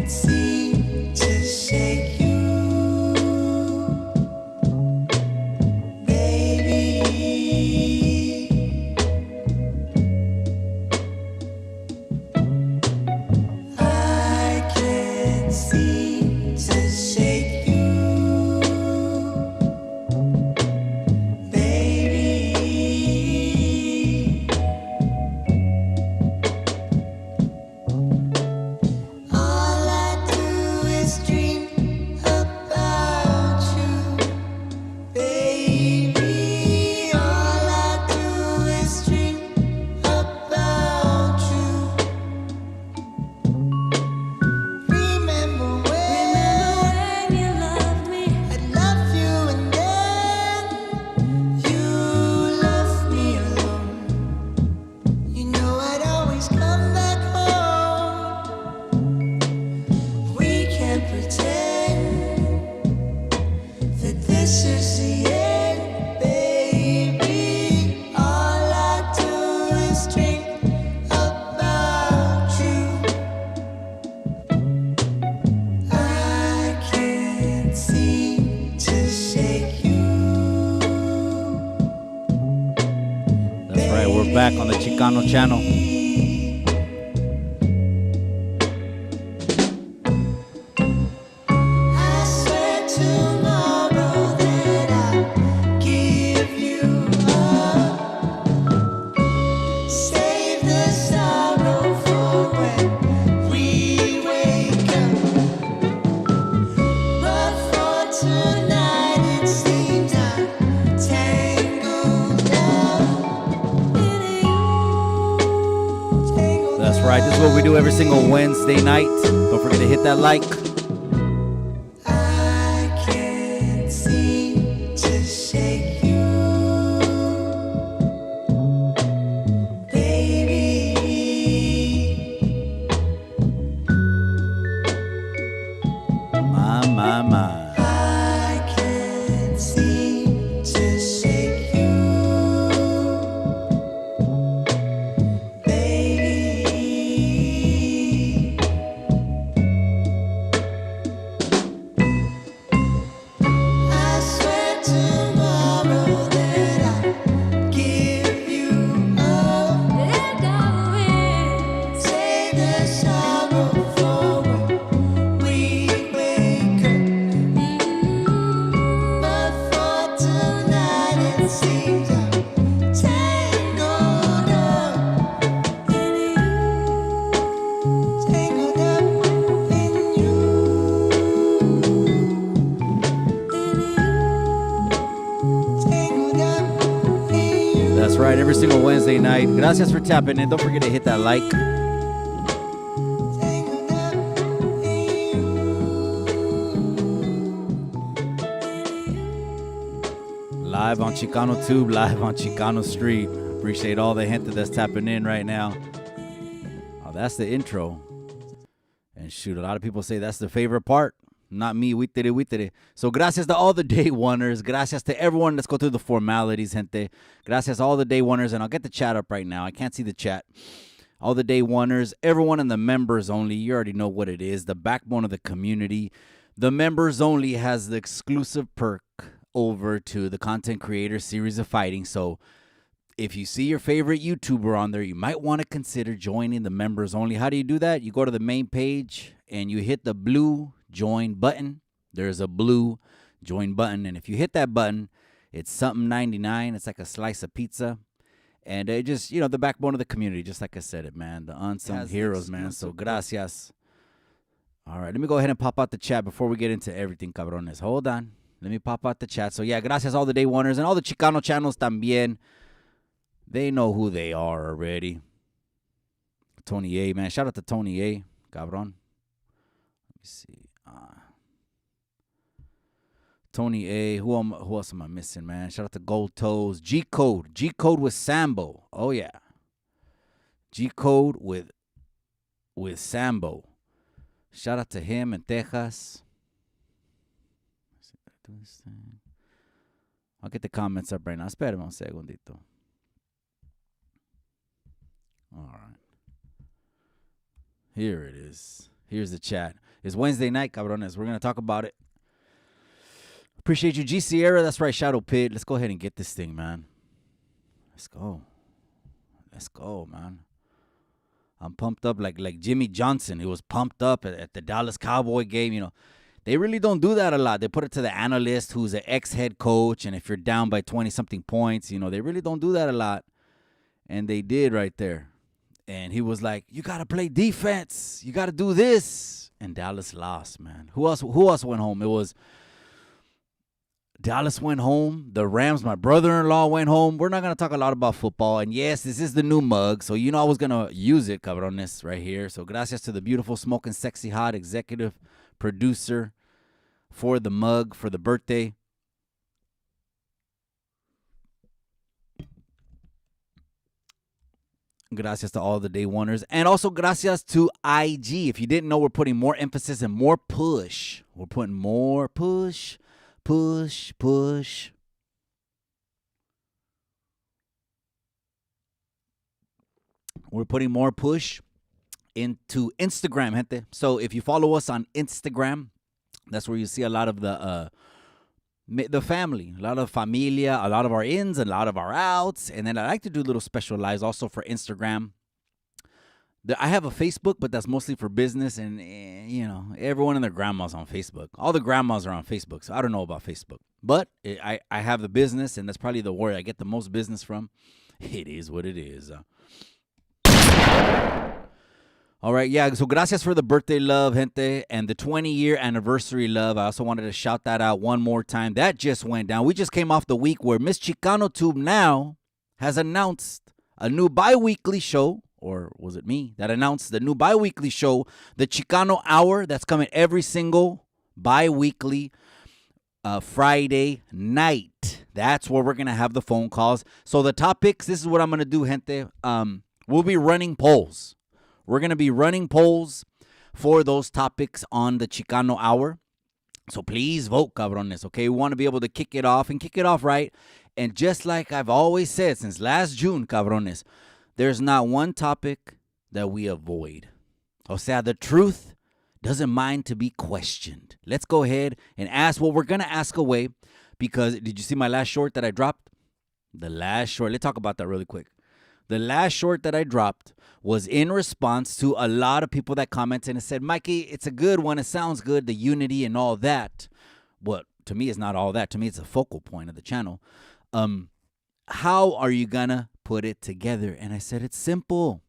seem to shake you, baby. I can't seem to shake you, baby. All I do is dream about you, baby. All I do is dream about you. Remember when you loved me? I loved you and then you left me alone. You know I'd always come back home. We can't pretend that this is the end, baby. All I do is dream about you. I can't seem to shake you. That's right, we're back on the Chicano channel. I swear tomorrow that I'll give you up. Save the sorrow for when we wake up. But for tonight it seems I'm tangled up in you. Tangled That's right, this is what we do every single Wednesday night. Don't forget to hit that like. I can't seem to shake you, baby. My. I can't seem to shake you, baby. I swear tomorrow that I'll give you up. And I will save the sorrow for when we wake up. But for tonight it seems I'm tangled up in you. Tangled up in you. Tangled up in you. That's right, every single Wednesday night. Gracias for tapping in. Don't forget to hit that like. Tangled up in you. Live on Chicano Tube, live on Chicano Street. Appreciate all the gente that's tapping in right now. Oh, that's the intro. And shoot, a lot of people say that's the favorite part. Not me. We did it. So gracias to all the day oneers. Gracias to everyone. Let's go through the formalities, gente. Gracias to all the day oneers. And I'll get the chat up right now. I can't see the chat. All the day oneers. Everyone in the members only. You already know what it is. The backbone of the community. The members only has the exclusive perk over to the content creator series of fighting. So if you see your favorite YouTuber on there, you might want to consider joining the members only. How do you do that? You go to the main page and you hit the blue join button. There's a blue join button. And if you hit that button, it's something 99. It's like a slice of pizza. And it just, the backbone of the community, just like I said it, man. The unsung heroes, man. So gracias. All right, let me go ahead and pop out the chat before we get into everything, cabrones. Hold on. Let me pop out the chat. So, yeah, gracias all the day oneers and all the Chicano channels también. They know who they are already. Tony A, man. Shout out to Tony A, cabron. Let me see. Tony A. Who else am I missing, man? Shout out to Gold Toes. G Code. G Code with Sambo. Oh, yeah. G Code with Sambo. Shout out to him in Texas. I'll get the comments up right now. Espérame un segundito. All right. Here it is. Here's the chat. It's Wednesday night, cabrones. We're going to talk about it. Appreciate you, G Sierra. That's right, Shadow Pit. Let's go ahead and get this thing, man. Let's go. Let's go, man. I'm pumped up like Jimmy Johnson. He was pumped up at the Dallas Cowboy game. You know, they really don't do that a lot. They put it to the analyst who's an ex-head coach, and if you're down by 20-something points, you know, they really don't do that a lot. And they did right there. And he was like, you got to play defense. You got to do this. And Dallas lost, man. Who else went home? It was Dallas went home. The Rams, my brother-in-law, went home. We're not going to talk a lot about football. And yes, this is the new mug. So you know I was going to use it, cabrones, right here. So gracias to the beautiful, smoking, sexy, hot executive producer for the mug for the birthday. Gracias to all the day oneers. And also gracias to IG. If you didn't know, we're putting more emphasis and more push. We're putting more push. We're putting more push into Instagram, gente. So if you follow us on Instagram, that's where you see a lot of the family, a lot of familia, a lot of our ins and a lot of our outs. And then I like to do little special lives also for Instagram. I have a Facebook, but that's mostly for business. And, you know, everyone and their grandma's on Facebook. All the grandmas are on Facebook, so I don't know about Facebook. But I have the business, and that's probably the where I get the most business from. It is what it is. All right, yeah, so gracias for the birthday love, gente, and the 20-year anniversary love. I also wanted to shout that out one more time. That just went down. We just came off the week where Miss Chicano Tube now has announced a new bi-weekly show, or was it me that announced the new bi-weekly show, the Chicano Hour, that's coming every single bi-weekly Friday night. That's where we're going to have the phone calls. So the topics, this is what I'm going to do, gente. We'll be running polls. We're going to be running polls for those topics on the Chicano Hour. So please vote, cabrones, okay? We want to be able to kick it off and kick it off right. And just like I've always said since last June, cabrones, there's not one topic that we avoid. O sea, the truth doesn't mind to be questioned. Let's go ahead and ask what we're going to ask away, because did you see my last short that I dropped? The last short. Let's talk about that really quick. The last short that I dropped was in response to a lot of people that commented and said, Mikey, it's a good one. It sounds good, the unity and all that. But to me, it's not all that. To me, it's a focal point of the channel. How are you going to put it together? And I said, it's simple.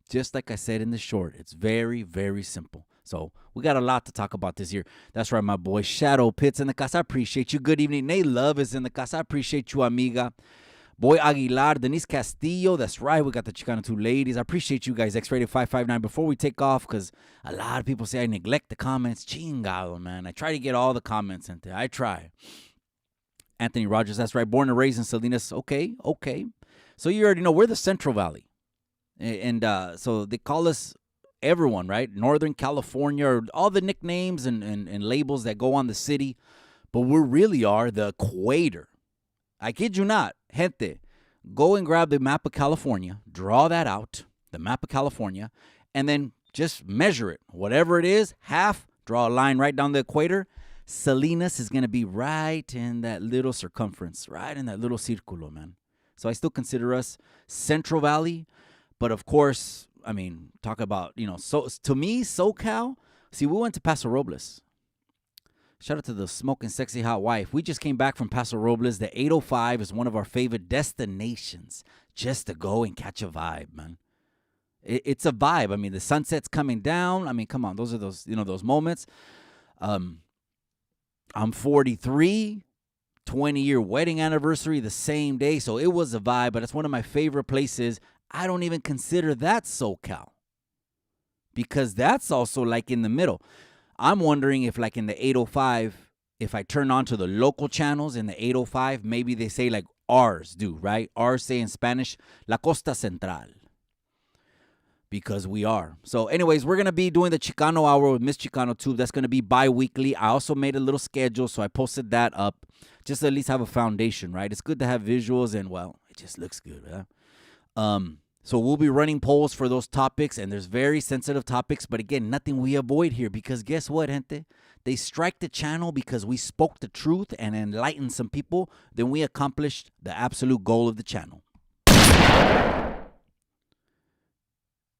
Just like I said in the short, it's very, very simple. So we got a lot to talk about this year. That's right, my boy. Shadow Pitts in the casa. I appreciate you. Good evening. Nate Love is in the casa. I appreciate you, amiga. Boy Aguilar, Denise Castillo. That's right. We got the Chicano 2 ladies. I appreciate you guys. X-Rated 559. Before we take off, because a lot of people say I neglect the comments. Chingado, man. I try to get all the comments in there. I try. Anthony Rogers. That's right. Born and raised in Salinas. Okay. So you already know we're the Central Valley. And so they call us everyone, right? Northern California, or all the nicknames and labels that go on the city. But we really are the equator. I kid you not. Gente, go and grab the map of California, draw that out, the map of California, and then just measure it. Whatever it is, half, draw a line right down the equator. Salinas is going to be right in that little circumference, right in that little círculo, man. So I still consider us Central Valley, but of course, I mean, talk about, so to me, SoCal, see, we went to Paso Robles. Shout out to the smoking sexy hot wife. We just came back from Paso Robles. The 805 is one of our favorite destinations just to go and catch a vibe, man. It's a vibe. I mean, the sunset's coming down. I mean, come on. Those are those moments. I'm 43, 20-year wedding anniversary the same day. So it was a vibe, but it's one of my favorite places. I don't even consider that SoCal because that's also like in the middle. I'm wondering if like in the 805, if I turn on to the local channels in the 805, maybe they say like ours do, right? Ours say in Spanish, La Costa Central. Because we are. So anyways, we're going to be doing the Chicano Hour with Miss Chicano Tube. That's going to be bi-weekly. I also made a little schedule, so I posted that up just to at least have a foundation, right? It's good to have visuals and, well, it just looks good, huh? So we'll be running polls for those topics, and there's very sensitive topics, but again, nothing we avoid here, because guess what, gente? They strike the channel because we spoke the truth and enlightened some people, then we accomplished the absolute goal of the channel.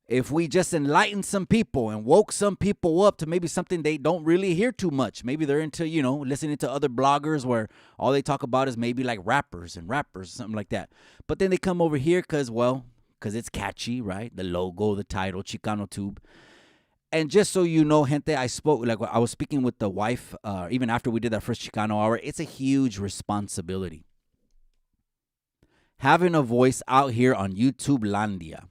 If we just enlightened some people and woke some people up to maybe something they don't really hear too much, maybe they're into, listening to other bloggers where all they talk about is maybe like rappers, something like that. But then they come over here because it's catchy, right? The logo, the title, Chicano Tube. And just so you know, gente, I was speaking with the wife, even after we did that first Chicano hour. It's a huge responsibility. Having a voice out here on YouTube Landia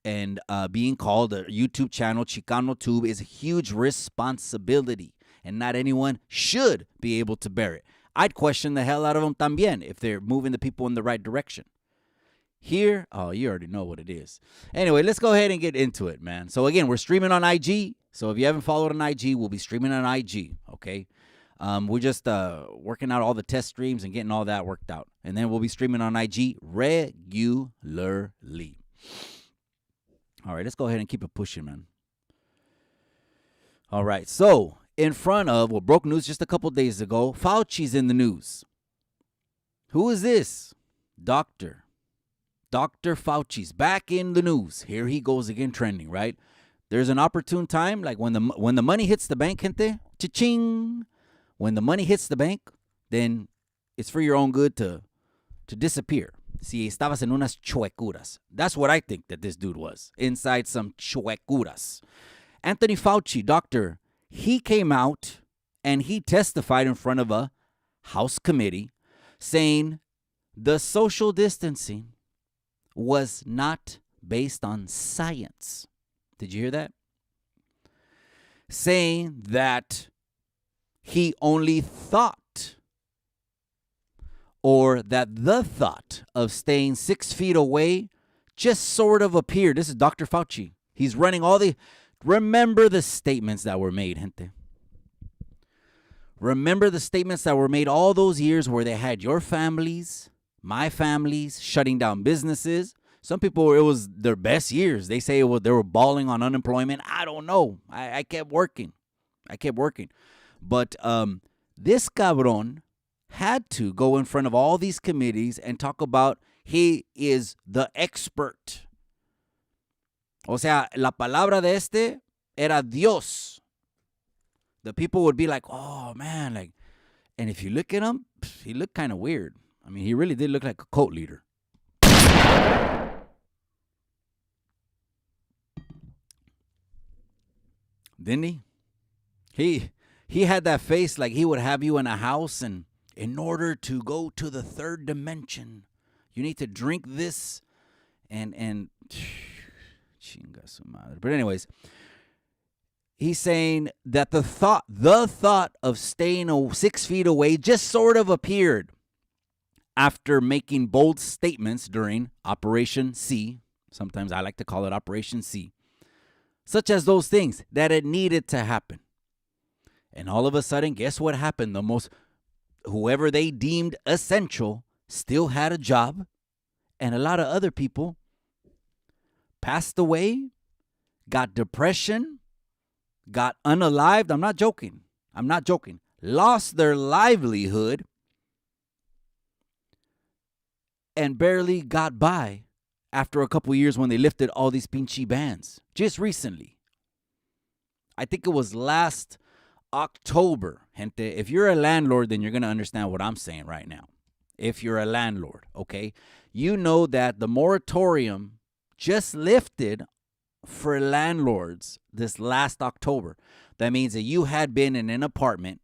and being called a YouTube channel, Chicano Tube, is a huge responsibility. And not anyone should be able to bear it. I'd question the hell out of them también if they're moving the people in the right direction. Here, you already know what it is. Anyway, let's go ahead and get into it, man. So again, we're streaming on IG. So if you haven't followed on IG, we'll be streaming on IG, okay? We're just working out all the test streams and getting all that worked out. And then we'll be streaming on IG regularly. All right, let's go ahead and keep it pushing, man. All right, so in front of what broke news just a couple days ago, Fauci's in the news. Who is this? Dr. Fauci's back in the news. Here he goes again, trending, right? There's an opportune time, like when the money hits the bank, gente, cha-ching. When the money hits the bank, then it's for your own good to disappear. Si estabas en unas chuecuras. That's what I think that this dude was, inside some chuecuras. Anthony Fauci, doctor, he came out and he testified in front of a House committee saying the social distancing was not based on science. Did you hear that? Saying that he only thought, or that the thought of staying 6 feet away just sort of appeared. This is Dr. Fauci. He's running remember the statements that were made, gente. Remember the statements that were made all those years where they had your families, my families, shutting down businesses. Some people, it was their best years. They say they were balling on unemployment. I don't know. I kept working. But this cabron had to go in front of all these committees and talk about he is the expert. O sea, la palabra de este era Dios. The people would be like, oh, man. And if you look at him, he looked kind of weird. I mean, he really did look like a cult leader. Didn't he? He had that face like he would have you in a house, and in order to go to the third dimension, you need to drink this and chinga su madre. But anyways, he's saying that the thought of staying 6 feet away just sort of appeared after making bold statements during Operation C. Sometimes I like to call it Operation C. Such as those things that it needed to happen. And all of a sudden, guess what happened? Whoever they deemed essential still had a job, and a lot of other people passed away, got depression, got unalived. I'm not joking. Lost their livelihood and barely got by after a couple years when they lifted all these pinchy bans. Just recently. I think it was last October, gente. If you're a landlord, then you're going to understand what I'm saying right now. If you're a landlord, okay? You know that the moratorium just lifted for landlords this last October. That means that you had been in an apartment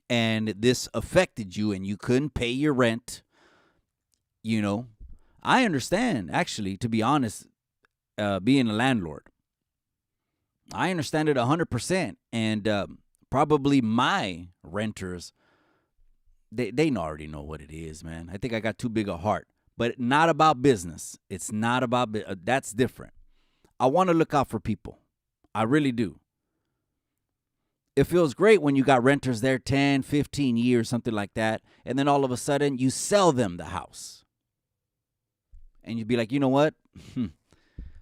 and this affected you and you couldn't pay your rent. I understand, actually, to be honest, being a landlord. I understand it 100%. And probably my renters, they already know what it is, man. I think I got too big a heart. But not about business. It's not about, that's different. I want to look out for people. I really do. It feels great when you got renters there 10, 15 years, something like that. And then all of a sudden you sell them the house. and you'd be like, you know what?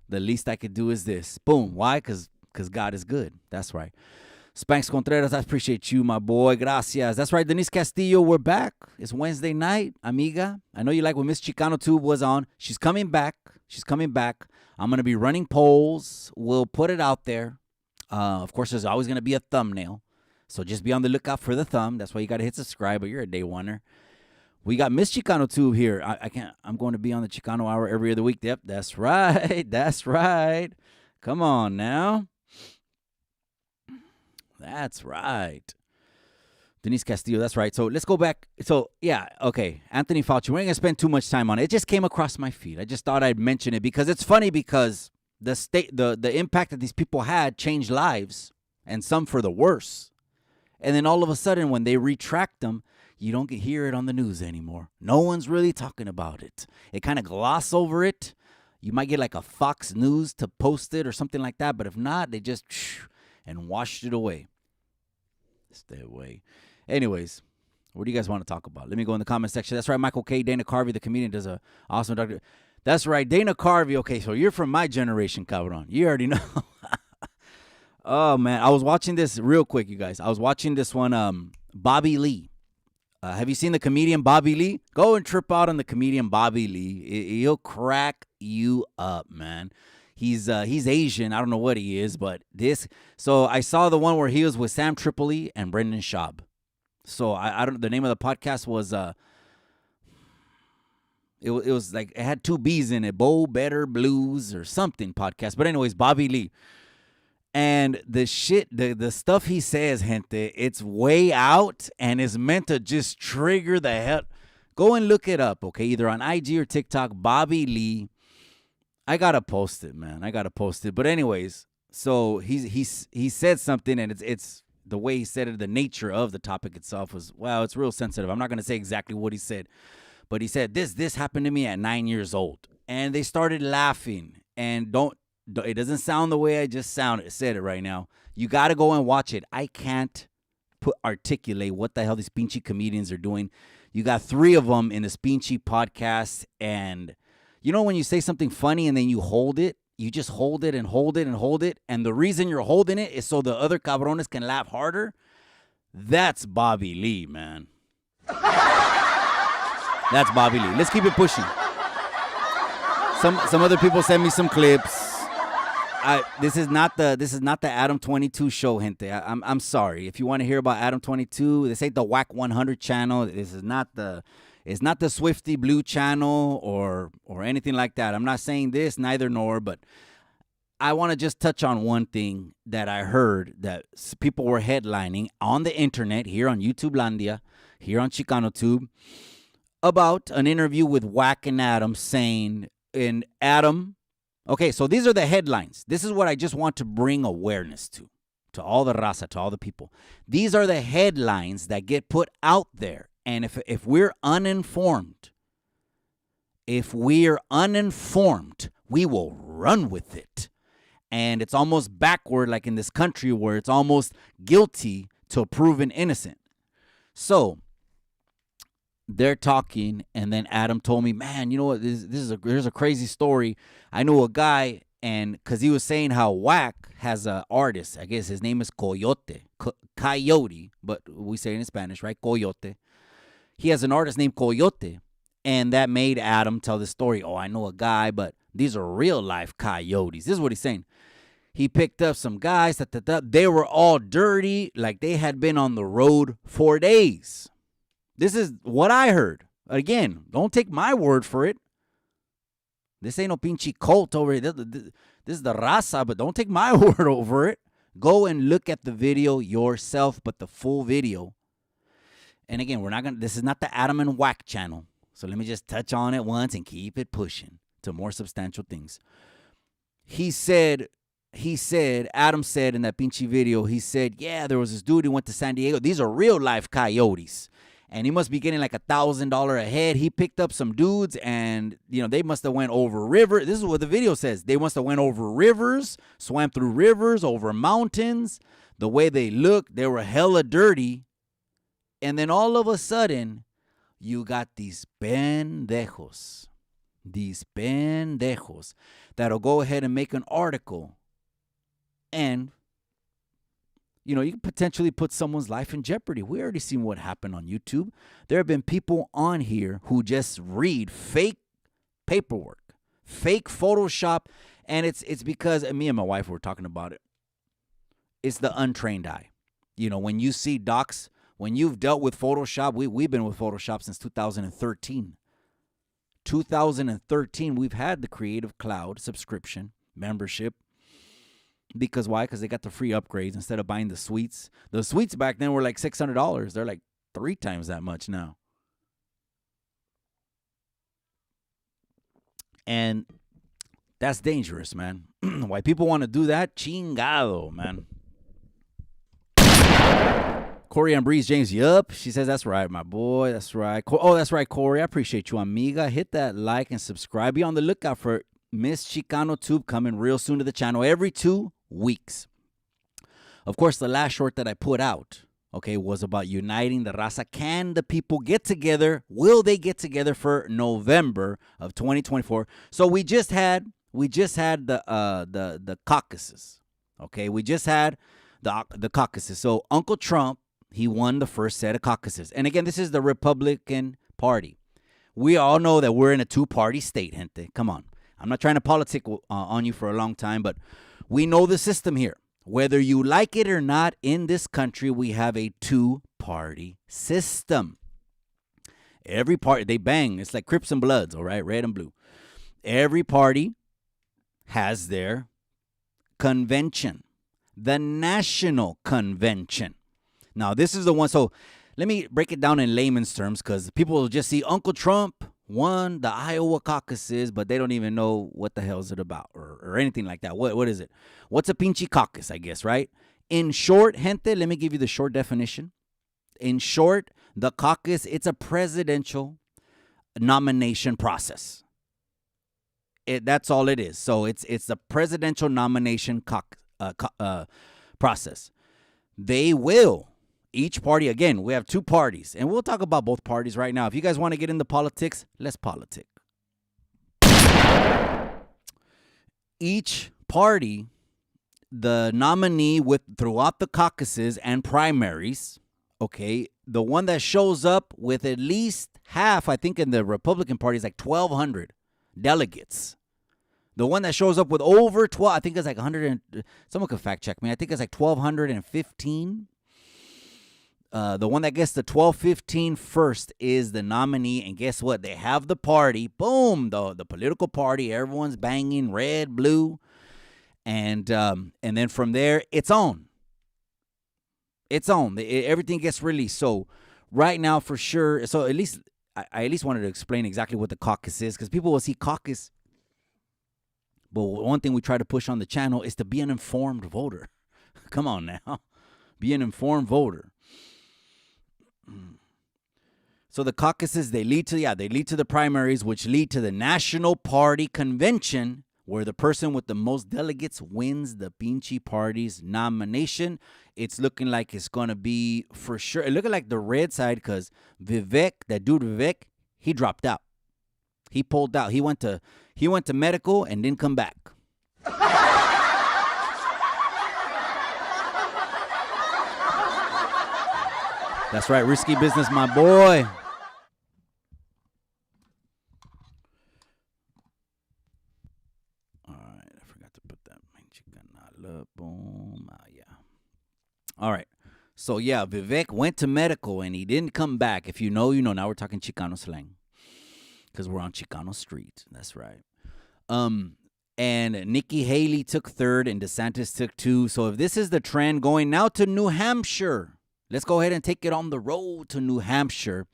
The least I could do is this. Boom. Why? Because God is good. That's right. Spanx Contreras, I appreciate you, my boy. Gracias. That's right, Denise Castillo, we're back. It's Wednesday night, amiga. I know you like when Miss Chicano Tube was on. She's coming back. I'm going to be running polls. We'll put it out there. Of course, there's always going to be a thumbnail. So just be on the lookout for the thumb. That's why you got to hit subscribe, but you're a day oneer. We got Miss Chicano Tube here. I'm going to be on the Chicano Hour every other week. Yep, that's right. Come on now. That's right. Denise Castillo, that's right. So let's go back. So, yeah, okay. Anthony Fauci, we're not going to spend too much time on it. It just came across my feed. I just thought I'd mention it because it's funny because the impact that these people had changed lives, and some for the worse. And then all of a sudden, when they retract them, you don't hear it on the news anymore. No one's really talking about it. It kind of gloss over it. You might get like a Fox News to post it or something like that. But if not, they just and washed it away. Stay away. Anyways, what do you guys want to talk about? Let me go in the comment section. That's right, Michael K. Dana Carvey, the comedian, does a awesome doctor. That's right, Dana Carvey. Okay, so you're from my generation, cabron. You already know. Oh, man. I was watching this real quick, you guys. I was watching this one, Bobby Lee. Have you seen the comedian Bobby Lee? Go and trip out on the comedian Bobby Lee. He'll crack you up, man. He's Asian. I don't know what he is, but this. So I saw the one where he was with Sam Tripoli and Brendan Schaub. So I don't. The name of the podcast was it was like it had two B's in it, Bo Better Blues or something podcast. But anyways, Bobby Lee. And the stuff he says, gente, it's way out and is meant to just trigger the hell. Go and look it up, okay? Either on IG or TikTok, Bobby Lee. I gotta post it, man. But anyways, so he said something, and it's the way he said it. The nature of the topic itself was, wow, it's real sensitive. I'm not gonna say exactly what he said, but he said this happened to me at 9 years old, and they started laughing. And it doesn't sound the way I just said it right now. You gotta go and watch it. I can't articulate what the hell these pinchy comedians are doing. You got 3 of them in this pinchy podcast, and you know when you say something funny and then you hold it, you just hold it and hold it and hold it, and the reason you're holding it is so the other cabrones can laugh harder? That's Bobby Lee, man. That's Bobby Lee. Let's keep it pushing. Some other people send me some clips. This is not the Adam 22 show, gente. I'm sorry. If you want to hear about Adam 22, this ain't the Whack 100 channel. This is not the It's not the Swifty Blue channel or anything like that. I'm not saying this, neither nor, but I want to just touch on one thing that I heard that people were headlining on the internet here on YouTubelandia, here on ChicanoTube, about an interview with Wack and Adam saying, in Adam, okay, so these are the headlines. This is what I just want to bring awareness to all the raza, to all the people. These are the headlines that get put out there. And if we're uninformed, we will run with it. And it's almost backward, like in this country where it's almost guilty till proven innocent. So they're talking, and then Adam told me, man, you know what? There's a crazy story. I know a guy, and because he was saying how Wack has an artist. I guess his name is Coyote, but we say it in Spanish, right? Coyote. He has an artist named Coyote, and that made Adam tell the story. Oh, I know a guy, but these are real life coyotes. This is what he's saying. He picked up some guys. They were all dirty, like they had been on the road for days. This is what I heard. Again, don't take my word for it. This ain't no pinchy cult over here. This is the raza, but don't take my word over it. Go and look at the video yourself, but the full video. And again, this is not the Adam and Wack channel. So let me just touch on it once and keep it pushing to more substantial things. Adam said in that pinchy video, he said, yeah, there was this dude who went to San Diego. These are real life coyotes. And he must be getting like $1,000 a head. He picked up some dudes, and they must have went over river. This is what the video says. They must have went over rivers, swam through rivers, over mountains. The way they looked, they were hella dirty. And then all of a sudden, you got these pendejos. These pendejos that'll go ahead and make an article and, you know, you can potentially put someone's life in jeopardy. We already seen what happened on YouTube. There have been people on here who just read fake paperwork, fake Photoshop, and it's because, and me and my wife were talking about it, it's the untrained eye. You know, when you see docs, when you've dealt with Photoshop, we've been with Photoshop since 2013. 2013, we've had the Creative Cloud subscription membership. Because why? Because they got the free upgrades instead of buying the suites. The suites back then were like $600. They're like 3 times that much now. And that's dangerous, man. Why people want to do that? Chingado, man. Corey and Breeze James, yup. She says, that's right, my boy. That's right. Oh, that's right, Corey. I appreciate you, amiga. Hit that like and subscribe. Be on the lookout for Miss Chicano Tube coming real soon to the channel every 2 weeks. Of course, the last short that I put out, okay, was about uniting the raza. Can the people get together? Will they get together for November of 2024? So we just had the caucuses. Okay, we just had the caucuses. So Uncle Trump, he won the first set of caucuses. And again, this is the Republican Party. We all know that we're in a 2-party state, gente. Come on. I'm not trying to politic on you for a long time, but we know the system here. Whether you like it or not, in this country, we have a 2-party system. Every party, they bang. It's like Crips and Bloods, all right? Red and blue. Every party has their convention, the National Convention. Now, this is the one. So let me break it down in layman's terms, because people will just see Uncle Trump won the Iowa caucuses, but they don't even know what the hell is it about or anything like that. What is it? What's a pinche caucus, I guess, right? In short, gente, let me give you the short definition. In short, the caucus, it's a presidential nomination process. That's all it is. So it's the presidential nomination process. They will. Each party, again, we have 2 parties, and we'll talk about both parties right now. If you guys want to get into politics, let's politic. Each party, the nominee throughout the caucuses and primaries, okay, the one that shows up with at least half, I think in the Republican Party is like 1,200 delegates. The one that shows up with over 12, I think it's like 100, someone could fact check me, I think it's like 1,215. The one that gets the 1215 first is the nominee, and guess what? They have the party. Boom, the political party. Everyone's banging red, blue, and then from there, it's on. It's on. Everything gets released. So right now, for sure. So at least I at least wanted to explain exactly what the caucus is, because people will see caucus. But one thing we try to push on the channel is to be an informed voter. Come on now, be an informed voter. So the caucuses, they lead to the primaries, which lead to the National Party Convention, where the person with the most delegates wins the pinche party's nomination. It's looking like it's going to be, for sure, it's looking like the red side, because Vivek, that dude Vivek, he dropped out. He pulled out. He went to medical and didn't come back. That's right, risky business, my boy. All right, I forgot to put that. Boom. Yeah. All right. So, yeah, Vivek went to medical and he didn't come back. If you know, you know. Now we're talking Chicano slang, because we're on Chicano Street. That's right. And Nikki Haley took 3rd and DeSantis took 2. So if this is the trend going now to New Hampshire, let's go ahead and take it on the road to New Hampshire.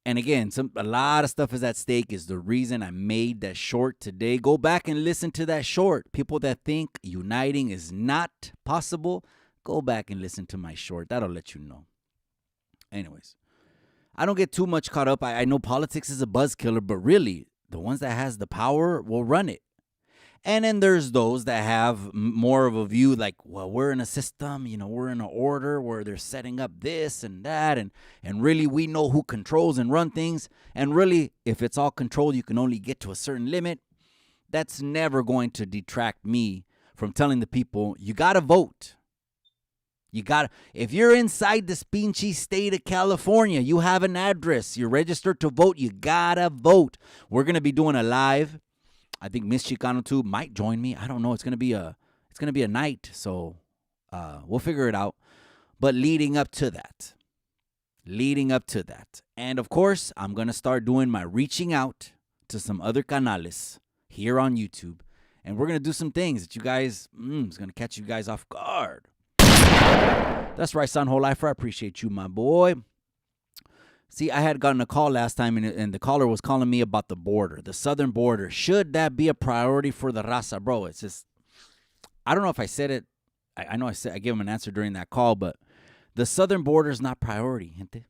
And again, a lot of stuff is at stake, is the reason I made that short today. Go back and listen to that short. People that think uniting is not possible, go back and listen to my short. That'll let you know. Anyways, I don't get too much caught up. I know politics is a buzz killer, but really, the ones that has the power will run it. And then there's those that have more of a view like, well, we're in a system, we're in an order where they're setting up this and that. And really, we know who controls and run things. And really, if it's all controlled, you can only get to a certain limit. That's never going to detract me from telling the people, you got to vote. If you're inside the pinchy state of California, you have an address, you're registered to vote, you got to vote. We're going to be doing a live. I think Miss Chicano too might join me. I don't know. It's gonna be a night, so we'll figure it out. But leading up to that, and of course, I'm gonna start doing my reaching out to some other canales here on YouTube, and we're gonna do some things that you guys is gonna catch you guys off guard. That's right, Son Whole Lifer. I appreciate you, my boy. See, I had gotten a call last time, and the caller was calling me about the border, the southern border. Should that be a priority for the raza? Bro, it's just, I don't know if I said it. I know I gave him an answer during that call, but the southern border is not priority, gente.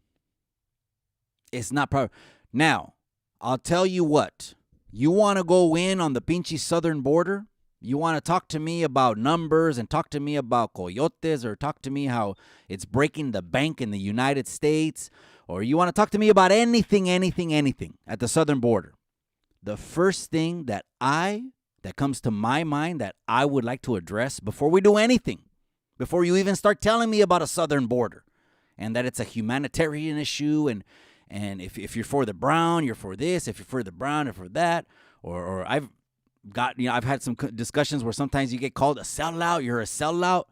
It's not priority. Now, I'll tell you what. You want to go in on the pinchy southern border? You want to talk to me about numbers and talk to me about coyotes or talk to me how it's breaking the bank in the United States, or you want to talk to me about anything at the southern border. The first thing that comes to my mind that I would like to address before we do anything, before you even start telling me about a southern border and that it's a humanitarian issue and if you're for the brown, you're for this, if you're for the brown, you're for that, or I've had some discussions where sometimes you get called a sellout, you're a sellout.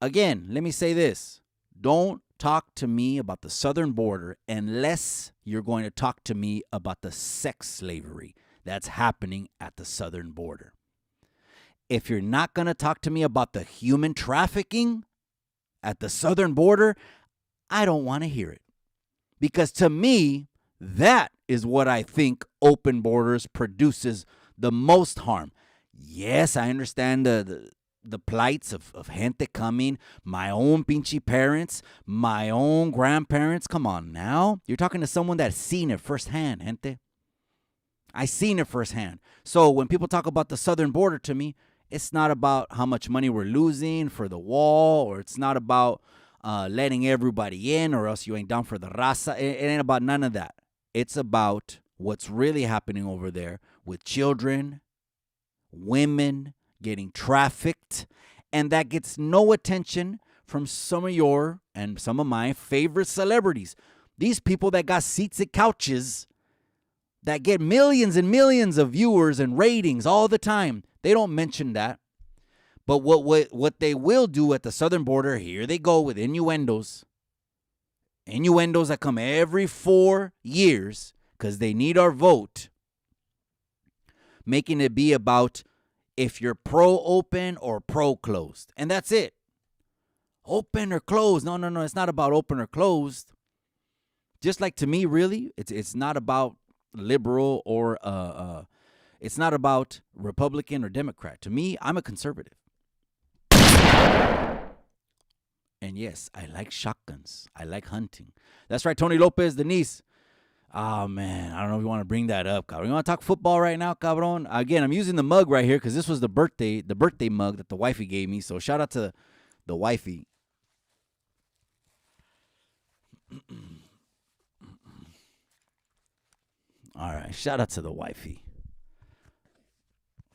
Again, let me say this. Don't talk to me about the southern border unless you're going to talk to me about the sex slavery that's happening at the southern border. If you're not going to talk to me about the human trafficking at the southern border, I don't want to hear it. Because to me, that is what I think open borders produces the most harm. Yes, I understand the plights of gente coming, my own pinchy parents, my own grandparents. Come on now. You're talking to someone that's seen it firsthand, gente. I seen it firsthand. So when people talk about the southern border to me, it's not about how much money we're losing for the wall, or it's not about letting everybody in, or else you ain't down for the raza. It ain't about none of that. It's about what's really happening over there with children, women getting trafficked, and that gets no attention from some of your and some of my favorite celebrities. These people that got seats at couches that get millions and millions of viewers and ratings all the time. They don't mention that. But what they will do at the southern border, here they go with innuendos. Innuendos that come every 4 years because they need our vote. Making it be about if you're pro-open or pro-closed. And that's it. Open or closed. No. It's not about open or closed. Just like to me, really, it's not about liberal or it's not about Republican or Democrat. To me, I'm a conservative. And yes, I like shotguns. I like hunting. That's right, Tony Lopez, Denise. Oh, man, I don't know if you want to bring that up, cabrón. You want to talk football right now, cabrón? Again, I'm using the mug right here because this was the birthday mug that the wifey gave me. So shout out to the wifey. All right, shout out to the wifey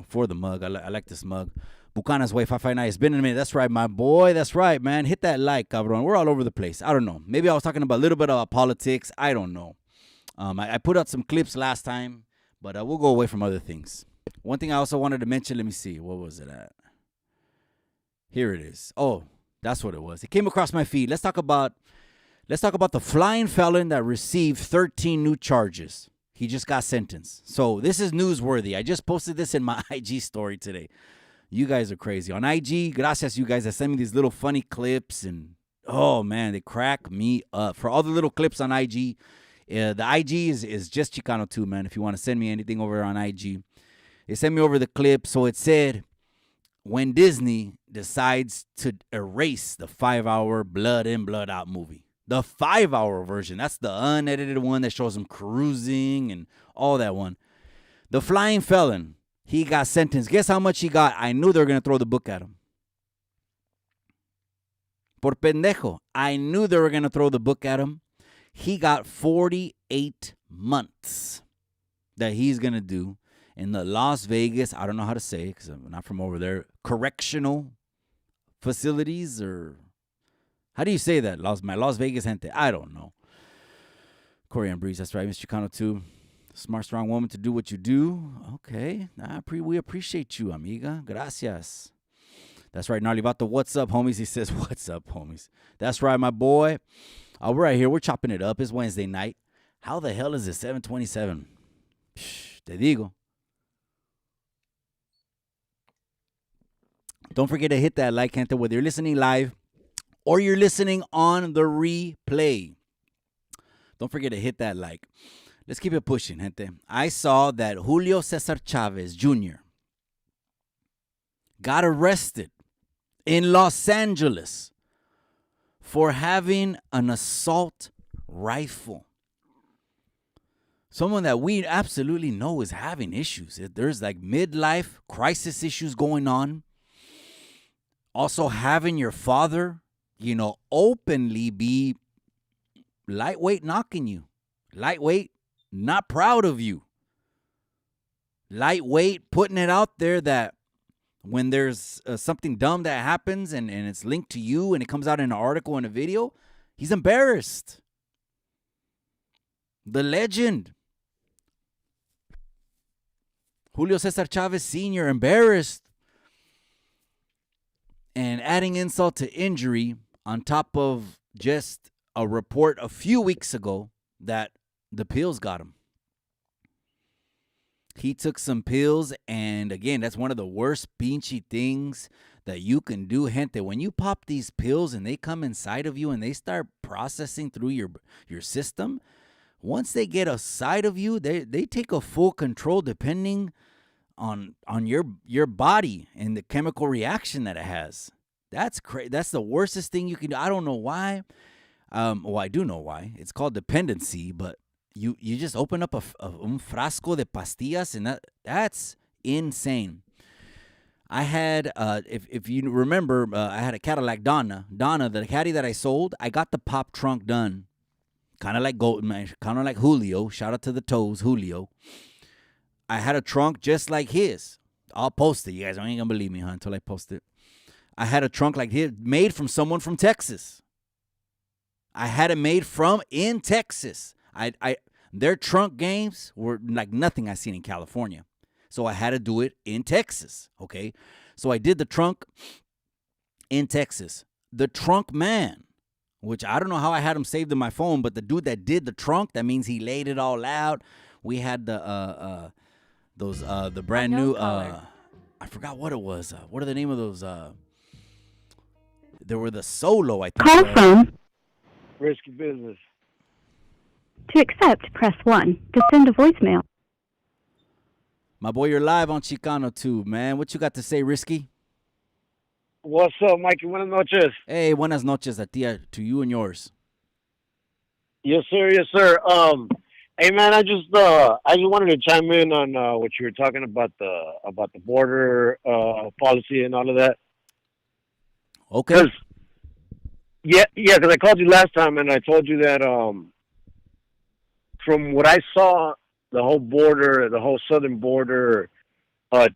for the mug. I like this mug. Bucana's Way 559. It's been a minute. That's right, my boy. That's right, man. Hit that like, cabrón. We're all over the place. I don't know. Maybe I was talking about a little bit about politics. I don't know. I put out some clips last time, but we'll go away from other things. One thing I also wanted to mention, let me see. What was it at? Here it is. Oh, that's what it was. It came across my feed. Let's talk about the flying felon that received 13 new charges. He just got sentenced. So this is newsworthy. I just posted this in my IG story today. You guys are crazy. On IG, gracias you guys that send me these little funny clips. And, oh, man, they crack me up. For all the little clips on IG, the IG is just Chicano too, man. If you want to send me anything over on IG. They sent me over the clip. So it said, when Disney decides to erase the 5-hour Blood In, Blood Out movie. The 5-hour version. That's the unedited one that shows them cruising and all that one. The flying felon He got sentenced. Guess how much he got? I knew they were going to throw the book at him. Por pendejo. I knew they were going to throw the book at him. He got 48 months that he's going to do in the Las Vegas, I don't know how to say it because I'm not from over there, correctional facilities, or how do you say that? My Las Vegas gente. I don't know. Corian Breeze, that's right. Miss Chicano too. Smart, strong woman to do what you do. Okay. We appreciate you, amiga. Gracias. That's right. Narlivato, what's up, homies? He says, what's up, homies? That's right, my boy. We're right here. We're chopping it up. It's Wednesday night. How the hell is it 7:27? Te digo. Don't forget to hit that like, gente, whether you're listening live or you're listening on the replay. Don't forget to hit that like. Let's keep it pushing, gente. I saw that Julio Cesar Chavez Jr. got arrested in Los Angeles for having an assault rifle. Someone that we absolutely know is having issues. There's like midlife crisis issues going on. Also having your father, openly be lightweight knocking you. Lightweight, not proud of you. Lightweight, putting it out there that when there's something dumb that happens and it's linked to you and it comes out in an article and a video, he's embarrassed. The legend. Julio Cesar Chavez Sr. embarrassed. And adding insult to injury on top of just a report a few weeks ago that the pills got him. He took some pills, and again, that's one of the worst pinchy things that you can do, gente. When you pop these pills and they come inside of you and they start processing through your system, once they get a side of you, they take a full control depending on your body and the chemical reaction that it has. That's crazy. That's the worstest thing you can do. I don't know why. Well, I do know why. It's called dependency, but you just open up un frasco de pastillas, and that's insane. I had, if you remember, I had a Cadillac Donna, the caddy that I sold. I got the pop trunk done, kind of like Julio. Shout out to the toes, Julio. I had a trunk just like his. I'll post it. You guys ain't gonna believe me, until I post it. I had a trunk like his, made from someone from Texas. I had it made in Texas. Their trunk games were like nothing I seen in California. So I had to do it in Texas, okay? So I did the trunk in Texas. The trunk man, which I don't know how I had him saved in my phone, but the dude that did the trunk, that means he laid it all out. We had the brand new I forgot what it was. What are the name of those? There were the Solo, I think. Call from Risky business. to accept, press 1. To send a voicemail. My boy, you're live on Chicano Tube, man. What you got to say, Risky? What's up, Mikey? Buenas noches. Hey, buenas noches a ti, to you and yours. Yes, sir. Yes, sir. Hey, man, I just wanted to chime in on what you were talking about the border policy and all of that. Okay. Because I called you last time and I told you that from what I saw, the whole southern border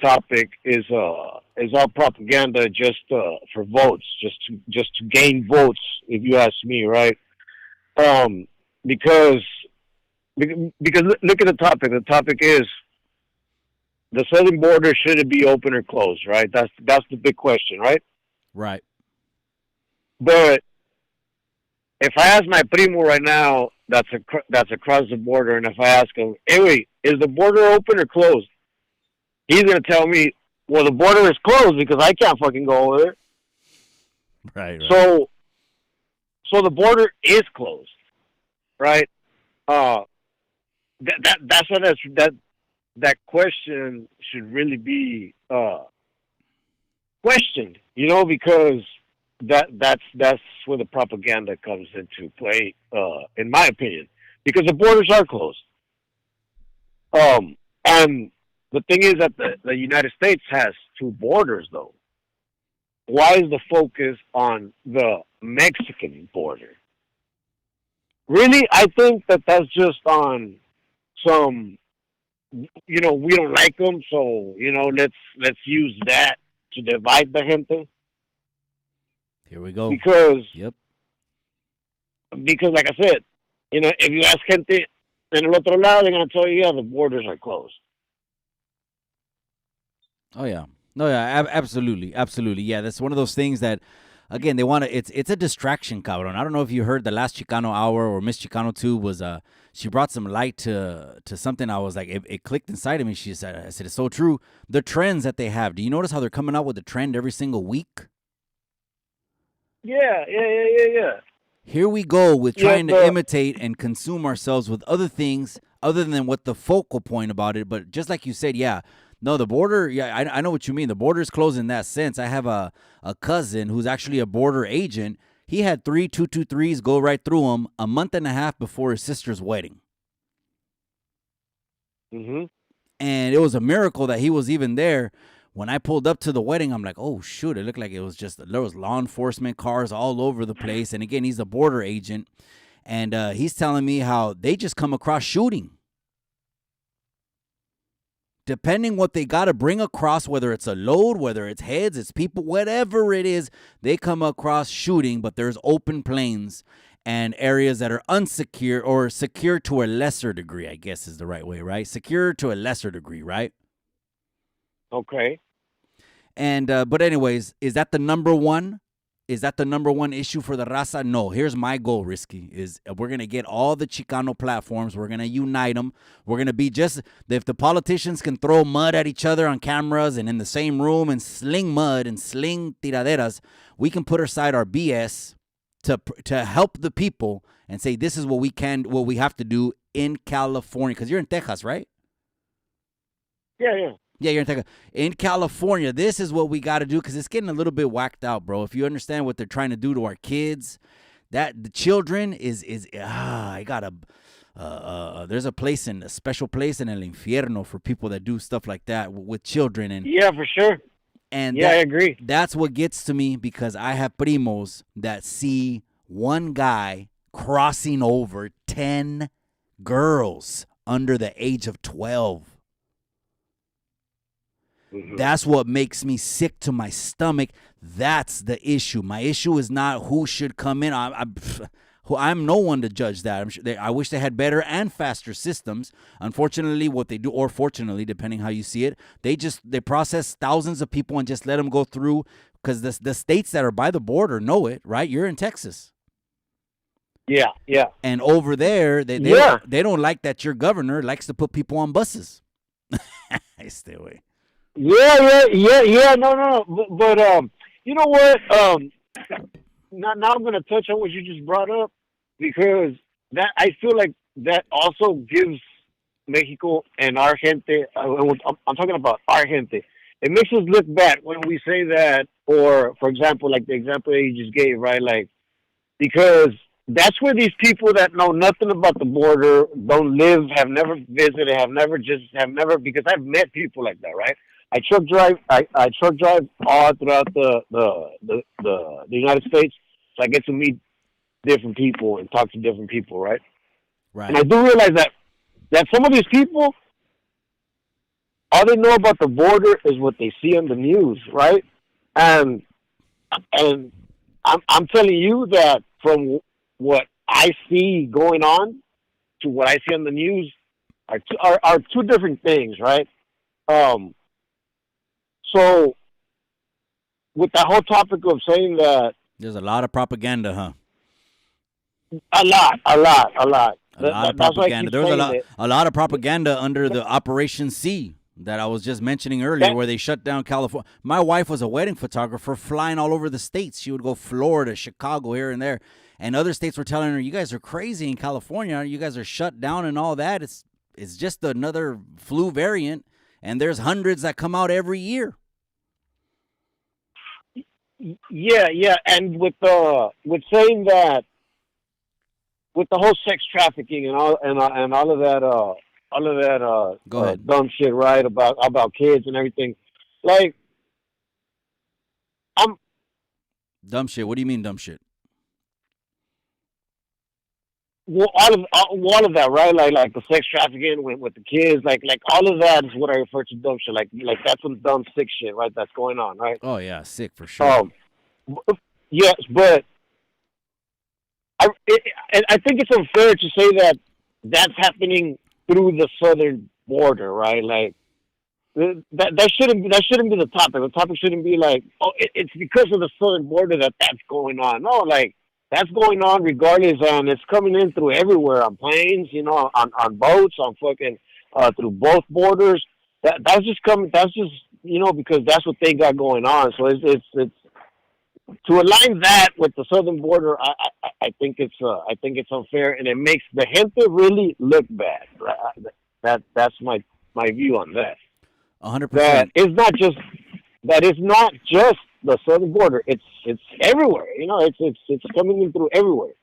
topic is all propaganda just for votes, just to gain votes, if you ask me, right? Because look at the topic. The topic is the southern border, should it be open or closed, right? That's the big question, right? Right. But if I ask my primo right now, that's across the border, and if I ask him, hey, wait, is the border open or closed? He's gonna tell me, well, the border is closed because I can't fucking go over there. Right. So the border is closed, right? That's what that question should really be questioned, because that's where the propaganda comes into play, in my opinion, because the borders are closed. And The thing is that the United States has two borders, though. Why is the focus on the Mexican border? Really, I think that that's just on some, we don't like them, so let's use that to divide the gente. Here we go. Because Yep. like I said, if you ask gente en el otro lado, they're gonna tell you, yeah, the borders are closed. Oh yeah. No, yeah, absolutely, absolutely. Yeah, that's one of those things that, again, they want to. It's a distraction, cabrón. I don't know if you heard the last Chicano hour or Miss Chicano 2 was she brought some light to something. I was like, it clicked inside of me. She said, I said, it's so true. The trends that they have. Do you notice how they're coming out with a trend every single week? Yeah. Here we go with trying to imitate and consume ourselves with other things other than what the focal point about it. But just like you said, yeah. No, the border, yeah, I know what you mean. The border is closed in that sense. I have a cousin who's actually a border agent. He had 3 223s go right through him a month and a half before his sister's wedding. Mm-hmm. And it was a miracle that he was even there. When I pulled up to the wedding, I'm like, oh, shoot. It looked like there was law enforcement cars all over the place. And again, he's a border agent. And he's telling me how they just come across shooting. Depending what they got to bring across, whether it's a load, whether it's heads, it's people, whatever it is, they come across shooting, but there's open plains and areas that are unsecure or secure to a lesser degree, I guess is the right way, right? Secure to a lesser degree, right? Okay. And, but anyways, is that the number one? Is that the number one issue for the raza? No. Here's my goal, Risky, is we're going to get all the Chicano platforms. We're going to unite them. We're going to be just, if the politicians can throw mud at each other on cameras and in the same room and sling mud and sling tiraderas, we can put aside our BS to help the people and say, this is what we have to do in California. Because you're in Texas, right? Yeah. Yeah, you're in Texas. In California, this is what we got to do because it's getting a little bit whacked out, bro. If you understand what they're trying to do to our kids, that the children I got there's a special place in El Infierno for people that do stuff like that with children. And yeah, for sure. And yeah, I agree. That's what gets to me because I have primos that see one guy crossing over 10 girls under the age of 12. Mm-hmm. That's what makes me sick to my stomach. That's the issue. My issue is not who should come in. I'm no one to judge that. I wish they had better and faster systems. Unfortunately, what they do, or fortunately, depending how you see it, they process thousands of people and just let them go through because the states that are by the border know it, right? You're in Texas. Yeah. And over there, they don't like that your governor likes to put people on buses. I stay away. Yeah. No. But you know what? Now I'm going to touch on what you just brought up because that I feel like that also gives Mexico and our gente. I'm talking about our gente. It makes us look bad when we say that, or for example, like the example that you just gave, right? Like because that's where these people that know nothing about the border, don't live, have never visited, have never because I've met people like that, right? I truck drive all throughout the United States, so I get to meet different people and talk to different people, right? Right. And I do realize that some of these people, all they know about the border is what they see on the news, right? And I'm telling you that from what I see going on to what I see on the news are two different things, right? So, with that whole topic of saying that... There's a lot of propaganda, huh? A lot. A lot of propaganda. There was a lot of propaganda under the Operation C that I was just mentioning earlier where they shut down California. My wife was a wedding photographer flying all over the states. She would go Florida, Chicago, here and there. And other states were telling her, you guys are crazy in California. You guys are shut down and all that. It's just another flu variant. And there's hundreds that come out every year. Yeah, and with saying that, with the whole sex trafficking and all of that, Go ahead. dumb shit, right? About kids and everything. Like, I'm Dumb shit. What do you mean dumb shit? well, all of that, right? Like the sex trafficking with the kids, like all of that is what I refer to dumb shit. Like that's some dumb sick shit, right? That's going on, right? Oh yeah, sick for sure. Um, yes, but I think it's unfair to say that that's happening through the southern border, right? Like that shouldn't be the topic. The topic shouldn't be like, oh, it's because of the southern border that's going on. No, like that's going on regardless, and it's coming in through everywhere on planes, on boats, on fucking through both borders. That's just coming. That's just because that's what they got going on. So it's to align that with the southern border. I think it's unfair, and it makes the gente really look bad. Right? That's my view on that. 100%. That is not just the southern border. It's everywhere. It's coming in through everywhere.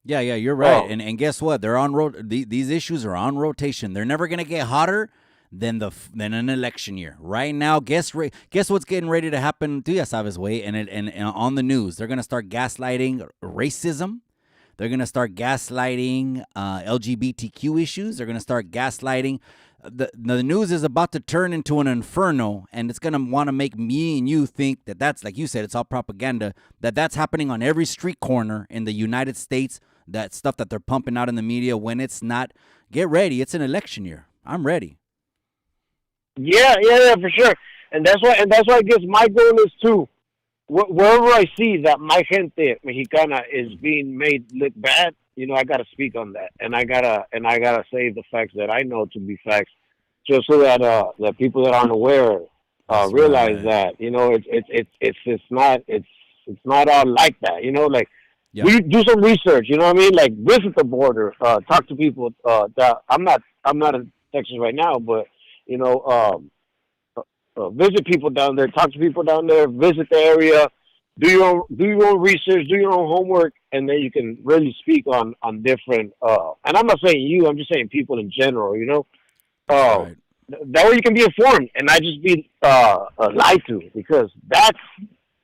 Yeah, you're right. And guess what? They're on these issues are on rotation. They're never gonna get hotter than an election year. Right now, guess what's getting ready to happen? Tú ya sabes, way. And on the news, they're gonna start gaslighting racism. They're gonna start gaslighting LGBTQ issues. They're gonna start gaslighting. The news is about to turn into an inferno, and it's going to want to make me and you think that that's, like you said, it's all propaganda, that's happening on every street corner in the United States, that stuff that they're pumping out in the media when it's not. Get ready. It's an election year. I'm ready. Yeah, for sure. And that's why I guess my goal is to, wherever I see that my gente mexicana is being made look bad, I gotta speak on that, and I gotta say the facts that I know to be facts, just so that the people that aren't aware realize that it's not all like that. Like Yep. we do some research. You know what I mean? Like visit the border, talk to people. That I'm not in Texas right now, but visit people down there, talk to people down there, visit the area. Do your own research, do your own homework, and then you can really speak on different. And I'm not saying you, I'm just saying people in general. Right. That way you can be informed and not just be lied to, because that's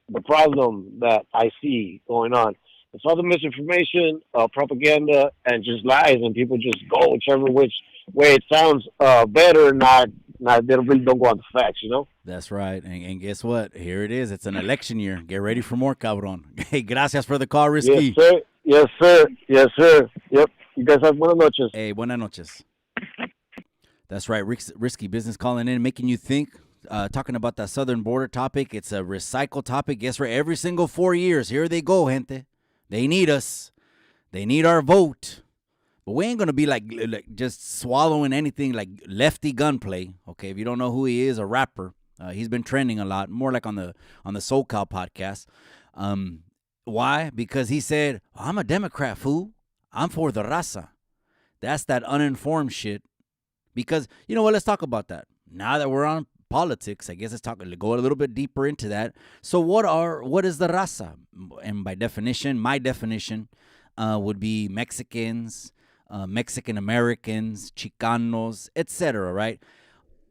the problem that I see going on. It's all the misinformation, propaganda, and just lies, and people just go whichever which way it sounds better. They really don't go on the facts. That's right. And guess what? Here it is. It's an election year. Get ready for more, cabron. Hey, gracias for the call, Risky. Yes, sir. Yep. You guys have buenas noches. Hey, buenas noches. That's right. Risky Business calling in, making you think, talking about that southern border topic. It's a recycle topic. Guess what? Every single 4 years, here they go, gente. They need us. They need our vote. But we ain't going to be like just swallowing anything like Lefty Gunplay. Okay, if you don't know who he is, a rapper. He's been trending a lot, more like on the SoCal podcast. Why? Because he said, I'm a Democrat, fool. I'm for the raza. That's that uninformed shit. Because, you know what, let's talk about that. Now that we're on politics, I guess let's go a little bit deeper into that. So what is the raza? And by definition, my definition would be Mexicans, Mexican Americans, Chicanos, etc., right?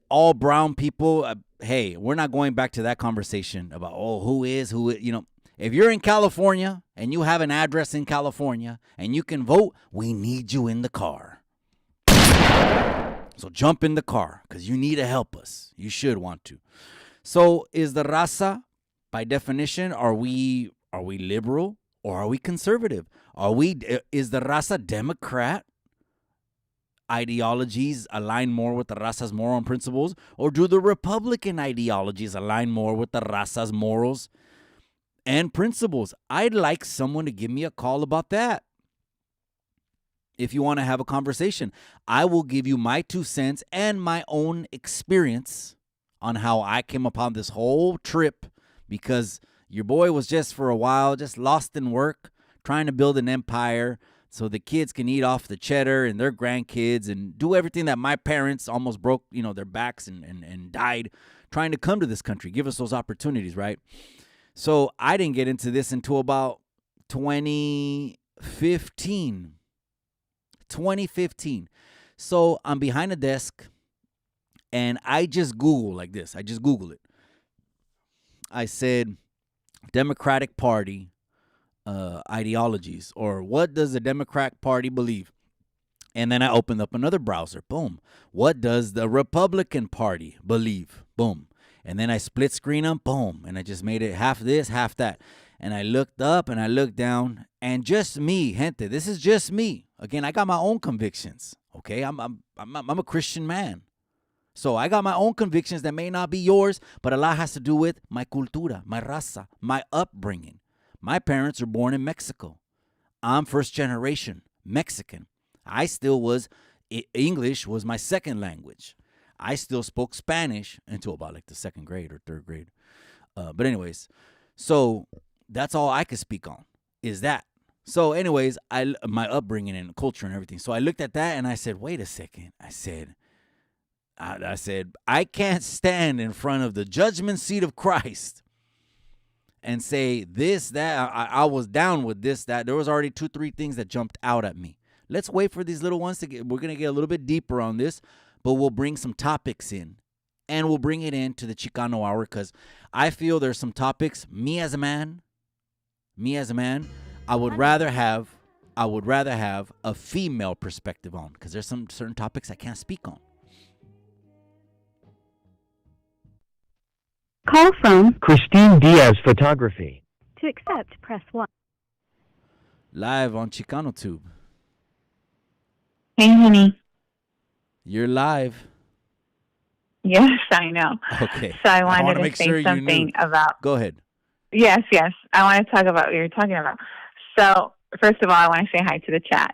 All brown people. Hey, we're not going back to that conversation about, who is. If you're in California and you have an address in California and you can vote, we need you in the car. So jump in the car because you need to help us. You should want to. So is the raza, by definition, are we liberal or are we conservative? Is the raza Democrat? Ideologies align more with the raza's moral principles, or do the Republican ideologies align more with the raza's morals and principles? I'd like someone to give me a call about that. If you want to have a conversation, I will give you my 2 cents and my own experience on how I came upon this whole trip, because your boy was just for a while just lost in work, trying to build an empire so the kids can eat off the cheddar and their grandkids and do everything that my parents almost broke, their backs and died trying to come to this country, give us those opportunities, right? So I didn't get into this until about 2015. So I'm behind a desk, and I just Google like this. I just Google it. I said, Democratic Party ideologies, or what does the Democratic Party believe? And then I opened up another browser. Boom. What does the Republican Party believe? Boom. And then I split screen them. Boom. And I just made it half this, half that. And I looked up and I looked down, and just me, gente. This is just me. Again, I got my own convictions. Okay, I'm a Christian man. So I got my own convictions that may not be yours, but a lot has to do with my cultura, my raza, my upbringing. My parents were born in Mexico. I'm first generation Mexican. I still was, English was my second language. I still spoke Spanish until about like the second grade or third grade. But anyways, so that's all I could speak on is that. So anyways, my upbringing and culture and everything. So I looked at that and I said, wait a second. I said, I can't stand in front of the judgment seat of Christ and say this, that. I was down with this, that. There was already 2-3 things that jumped out at me. Let's wait for these little ones to get, we're going to get a little bit deeper on this, but we'll bring some topics in, and we'll bring it into the Chicano Hour, because I feel there's some topics, me as a man, I would rather have a female perspective on, because there's some certain topics I can't speak on. Call from Christine Diaz Photography. to accept, press 1. Live on Chicano Tube. Hey, honey. You're live. Yes, I know. Okay. So I wanna wanted to make say sure you something knew. about. Go ahead. Yes. I want to talk about what you're talking about. So, first of all, I want to say hi to the chat.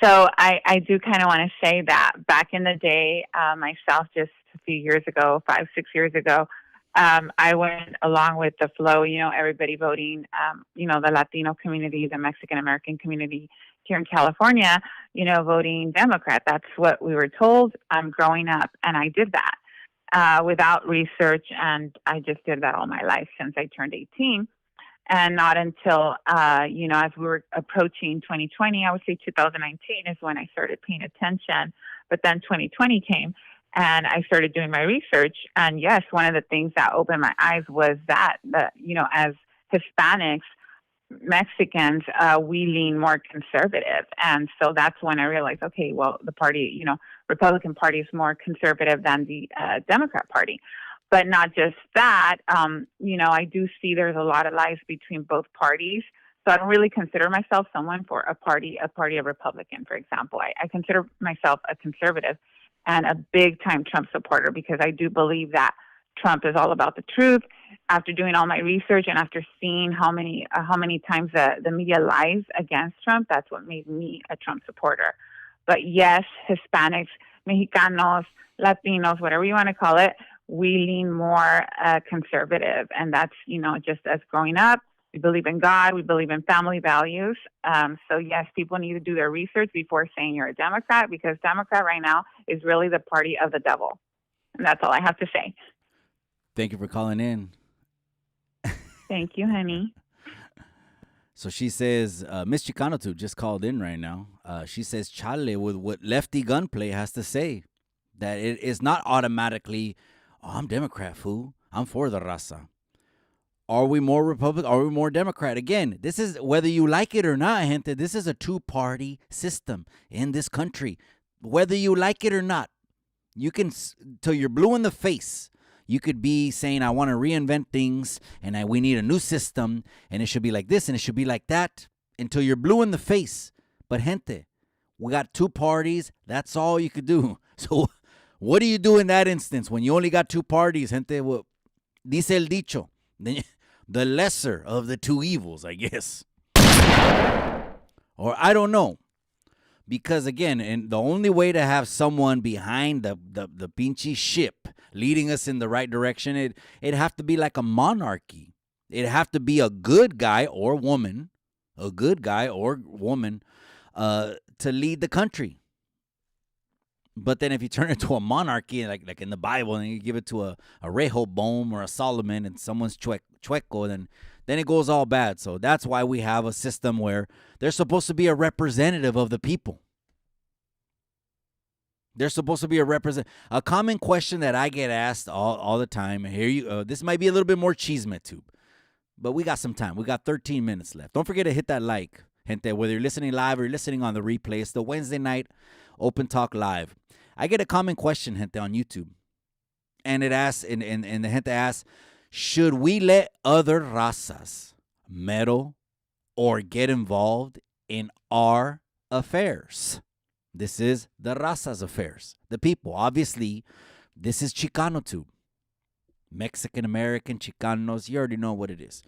So I do kind of want to say that back in the day, myself, just a few years ago, 5-6 years ago, I went along with the flow, everybody voting, the Latino community, the Mexican American community here in California, voting Democrat. That's what we were told growing up. And I did that without research. And I just did that all my life since I turned 18. And not until, as we were approaching 2020, I would say 2019 is when I started paying attention. But then 2020 came and I started doing my research. And yes, one of the things that opened my eyes was that, as Hispanics, Mexicans, we lean more conservative. And so that's when I realized, okay, well, the party, Republican Party is more conservative than the Democrat Party. But not just that, I do see there's a lot of lies between both parties. So I don't really consider myself someone for a party of Republican, for example. I consider myself a conservative and a big-time Trump supporter, because I do believe that Trump is all about the truth. After doing all my research and after seeing how many times the media lies against Trump, that's what made me a Trump supporter. But yes, Hispanics, Mexicanos, Latinos, whatever you want to call it, we lean more conservative. And that's, just as growing up, we believe in God, we believe in family values. So yes, people need to do their research before saying you're a Democrat, because Democrat right now is really the party of the devil. And that's all I have to say. Thank you for calling in. Thank you, honey. So she says, Miss Chicano Tube just called in right now. She says, chale, with what Lefty Gunplay has to say, that it is not automatically, I'm Democrat, fool. I'm for the raza. Are we more Republican? Are we more Democrat? Again, this is, whether you like it or not, gente, this is a two-party system in this country. Whether you like it or not, you can, till you're blue in the face, you could be saying, I want to reinvent things, and we need a new system, and it should be like this, and it should be like that, until you're blue in the face. But, gente, we got two parties. That's all you could do. So what do you do in that instance when you only got two parties, gente? Well, dice el dicho, the lesser of the two evils, I guess. Or I don't know. Because, again, and the only way to have someone behind the pinchy ship leading us in the right direction, it'd have to be like a monarchy. It'd have to be a good guy or woman, to lead the country. But then if you turn it to a monarchy, like in the Bible, and you give it to a Rehoboam or a Solomon, and someone's chueco, then it goes all bad. So that's why we have a system where there's supposed to be a representative of the people. There's supposed to be a common question that I get asked all the time. And here you, this might be a little bit more chisme tube, but we got some time. We got 13 minutes left. Don't forget to hit that like, gente. Whether you're listening live or you're listening on the replay, it's the Wednesday night Open Talk Live. I get a common question, gente, on YouTube, and it asks, and the gente asks, should we let other razas meddle or get involved in our affairs? This is the razas' affairs, the people. Obviously, this is Chicano tube. Mexican American, Chicanos, you already know what it is.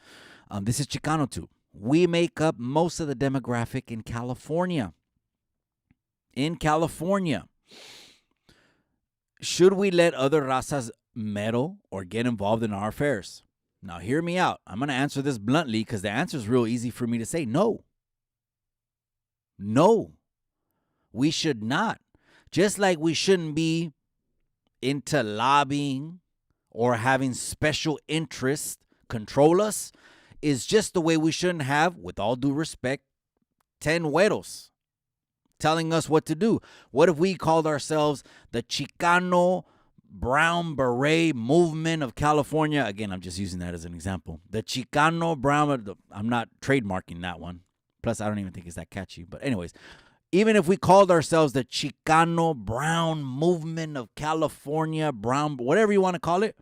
This is Chicano tube. We make up most of the demographic in California. In California, should we let other razas meddle or get involved in our affairs? Now, hear me out. I'm going to answer this bluntly because the answer is real easy for me to say. No. No. We should not. Just like we shouldn't be into lobbying or having special interests control us, is just the way we shouldn't have, with all due respect, 10 güeros telling us what to do. What if we called ourselves the Chicano Brown Beret Movement of California? Again, I'm just using that as an example. The Chicano Brown, I'm not trademarking that one. Plus, I don't even think it's that catchy. But anyways, even if we called ourselves the Chicano Brown Movement of California, Brown, whatever you want to call it,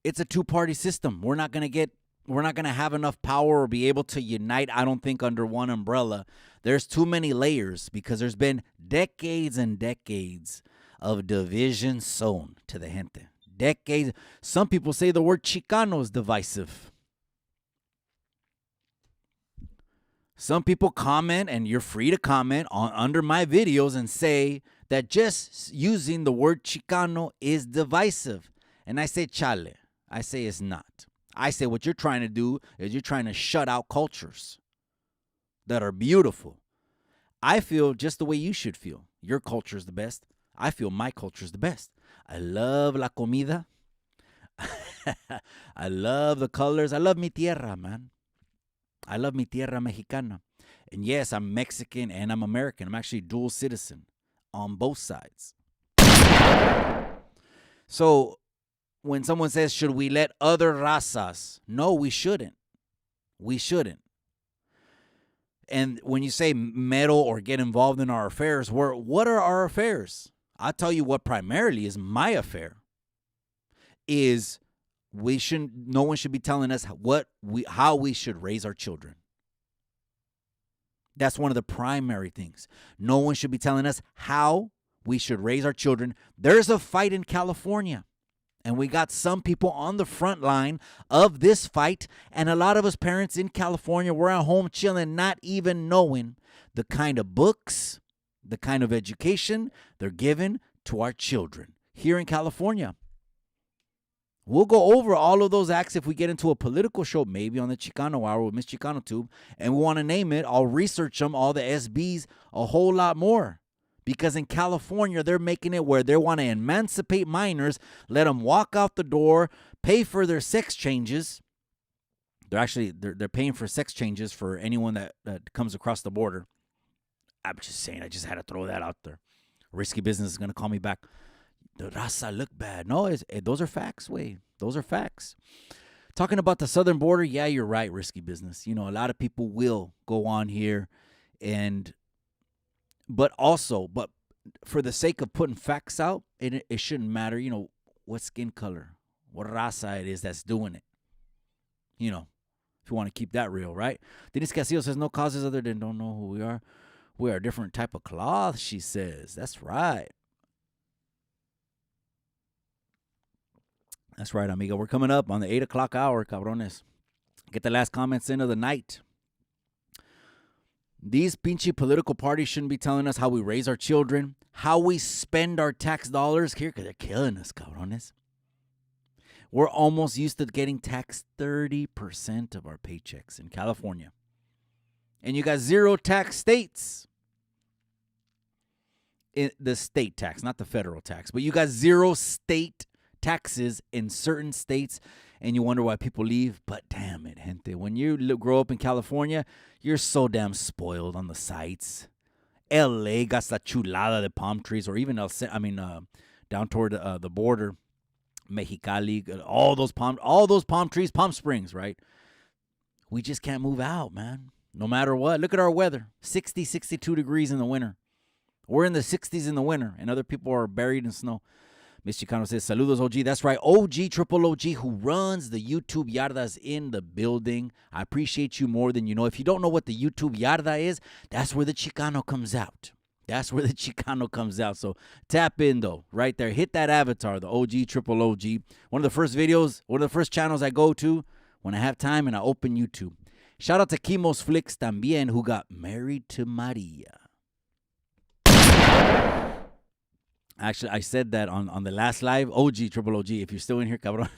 it's a two-party system. We're not going to have enough power or be able to unite, I don't think, under one umbrella. There's too many layers because there's been decades and decades of division sown to the gente. Decades. Some people say the word Chicano is divisive. Some people comment, and you're free to comment under my videos and say that just using the word Chicano is divisive. And I say, chale. I say it's not. I say what you're trying to do is you're trying to shut out cultures that are beautiful. I feel just the way you should feel. Your culture is the best. I feel my culture is the best. I love la comida. I love the colors. I love mi tierra, man. I love mi tierra mexicana. And yes, I'm Mexican and I'm American. I'm actually dual citizen on both sides. So when someone says, should we let other razas? No, we shouldn't. We shouldn't. And when you say meddle or get involved in our affairs, what are our affairs? I'll tell you what primarily is my affair. Is no one should be telling us how we should raise our children. That's one of the primary things. No one should be telling us how we should raise our children. There's a fight in California, and we got some people on the front line of this fight, and a lot of us parents in California, we're at home chilling, not even knowing the kind of books, the kind of education they're giving to our children here in California. We'll go over all of those acts if we get into a political show, maybe on the Chicano Hour with Miss Chicano Tube, and we want to name it. I'll research them, all the SBs, a whole lot more. Because in California, they're making it where they want to emancipate minors, let them walk out the door, pay for their sex changes. They're paying for sex changes for anyone that comes across the border. I'm just saying, I just had to throw that out there. Risky Business is going to call me back. The raza look bad. No, those are facts, Wade. Those are facts. Talking about the southern border, yeah, you're right, Risky Business. You know, a lot of people will go on here but for the sake of putting facts out, it shouldn't matter, you know, what skin color, what raza it is that's doing it. You know, if you want to keep that real, right? Denise Castillo says, no causes other than don't know who we are. We are a different type of cloth, she says. That's right. That's right, amiga. We're coming up on the 8 o'clock hour, cabrones. Get the last comments in of the night. These pinchy political parties shouldn't be telling us how we raise our children, how we spend our tax dollars here, because they're killing us, cabrones. We're almost used to getting taxed 30% of our paychecks in California. And you got zero tax states. The state tax, not the federal tax, but you got zero state taxes in certain states, and you wonder why people leave. But damn it, gente, when you grow up in California, you're so damn spoiled on the sights. LA got that chulada de palm trees, or even down toward the border, Mexicali, all those palm trees, Palm Springs, right? We just can't move out, man. No matter what. Look at our weather. 60, 62 degrees in the winter. We're in the 60s in the winter, and other people are buried in snow. Miss Chicano says, saludos, OG. That's right. OG, triple OG, who runs the YouTube Yardas in the building. I appreciate you more than you know. If you don't know what the YouTube Yarda is, that's where the Chicano comes out. That's where the Chicano comes out. So tap in, though, right there. Hit that avatar, the OG, triple OG. One of the first channels I go to when I have time and I open YouTube. Shout out to Kimos Flicks también, who got married to Maria. Actually, I said that on the last live. OG, triple OG, if you're still in here, cabrón.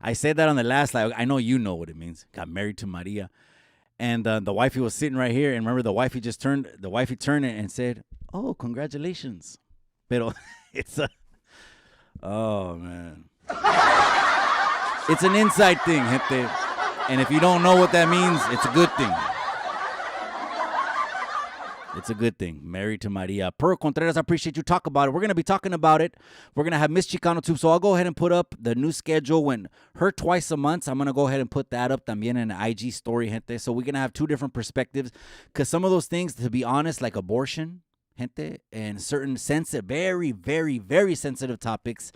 I said that on the last live. I know you know what it means. Got married to Maria. And the wifey was sitting right here. And remember, the wifey turned and said, oh, congratulations. Pero it's a, oh, man. It's an inside thing, gente. And if you don't know what that means, it's a good thing. It's a good thing. Married to Maria. Pearl Contreras, I appreciate you. Talk about it. We're going to be talking about it. We're going to have Miss Chicano too. So I'll go ahead and put up the new schedule when her twice a month. So I'm going to go ahead and put that up también in the IG story, gente. So we're going to have two different perspectives. Because some of those things, to be honest, like abortion, gente, and certain sensitive, very, very, very sensitive topics,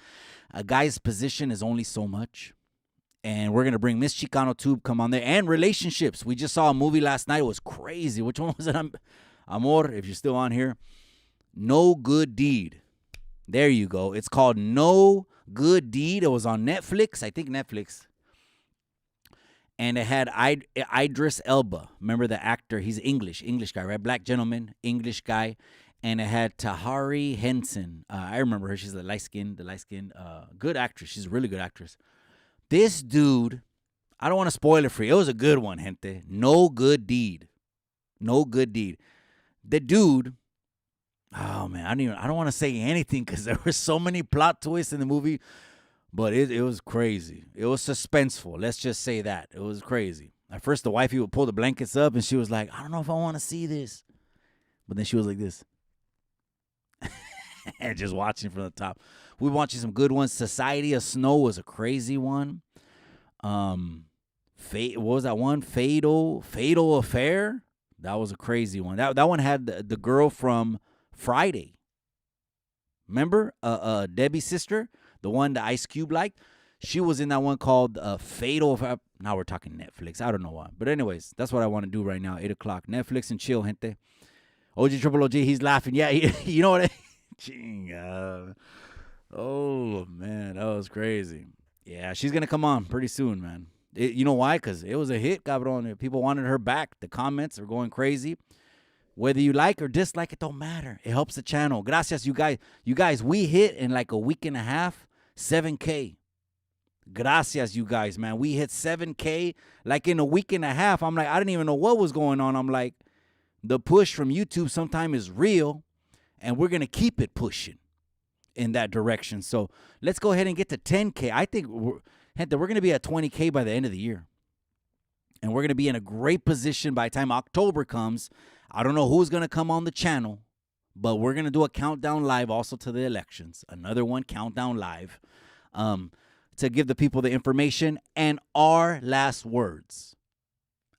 a guy's position is only so much. And we're going to bring Miss Chicano Tube come on there. And relationships. We just saw a movie last night. It was crazy. Which one was it? Amor, if you're still on here. No Good Deed. There you go. It's called No Good Deed. It was on Netflix. I think Netflix. And it had Idris Elba. Remember the actor? He's English guy, right? Black gentleman, English guy. And it had Tahari Henson. I remember her. She's the light-skinned, good actress. She's a really good actress. This dude, I don't want to spoil it for you. It was a good one, gente. No Good Deed. No Good Deed. The dude, oh man, I don't want to say anything because there were so many plot twists in the movie, but it was crazy. It was suspenseful. Let's just say that. It was crazy. At first, the wifey would pull the blankets up and she was like, I don't know if I want to see this. But then she was like this. And just watching from the top. We were watching some good ones. Society of Snow was a crazy one. What was that one? Fatal Affair. That was a crazy one. That one had the girl from Friday. Remember? Debbie's sister, the one that Ice Cube liked. She was in that one called Fatal Affair. Now we're talking Netflix. I don't know why. But anyways, that's what I want to do right now, 8 o'clock. Netflix and chill, gente. OG Triple OG, he's laughing. Yeah, you know what? Oh, man, that was crazy. Yeah, she's going to come on pretty soon, man. You know why? Because it was a hit, cabrón. People wanted her back. The comments are going crazy. Whether you like or dislike, it don't matter. It helps the channel. Gracias, you guys. You guys, we hit in like a week and a half, 7K. Gracias, you guys, man. We hit 7K like in a week and a half. I'm like, I didn't even know what was going on. I'm like, the push from YouTube sometimes is real, and we're going to keep it pushing in that direction. So let's go ahead and get to 10K. I think we're going to be at 20K by the end of the year. And we're going to be in a great position by the time October comes. I don't know who's going to come on the channel, but we're going to do a countdown live also to the elections. Another one, countdown live, to give the people the information and our last words.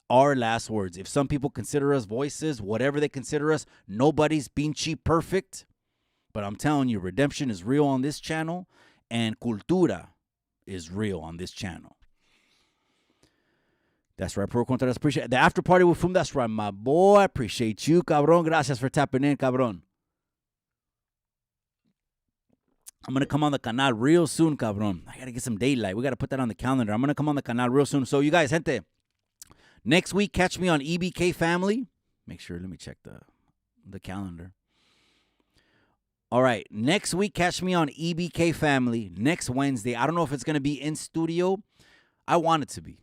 Our last words. If some people consider us voices, whatever they consider us, nobody's pinche perfect. But I'm telling you, redemption is real on this channel, and cultura is real on this channel. That's right, Pro Contreras. Appreciate it. The after party with Fum. That's right, my boy. Appreciate you, cabrón. Gracias for tapping in, cabrón. I'm going to come on the canal real soon, cabrón. I got to get some daylight. We got to put that on the calendar. I'm going to come on the canal real soon. So, you guys, gente, next week, catch me on EBK Family. Make sure, let me check the calendar. All right, next week, catch me on EBK Family next Wednesday. I don't know if it's going to be in studio. I want it to be.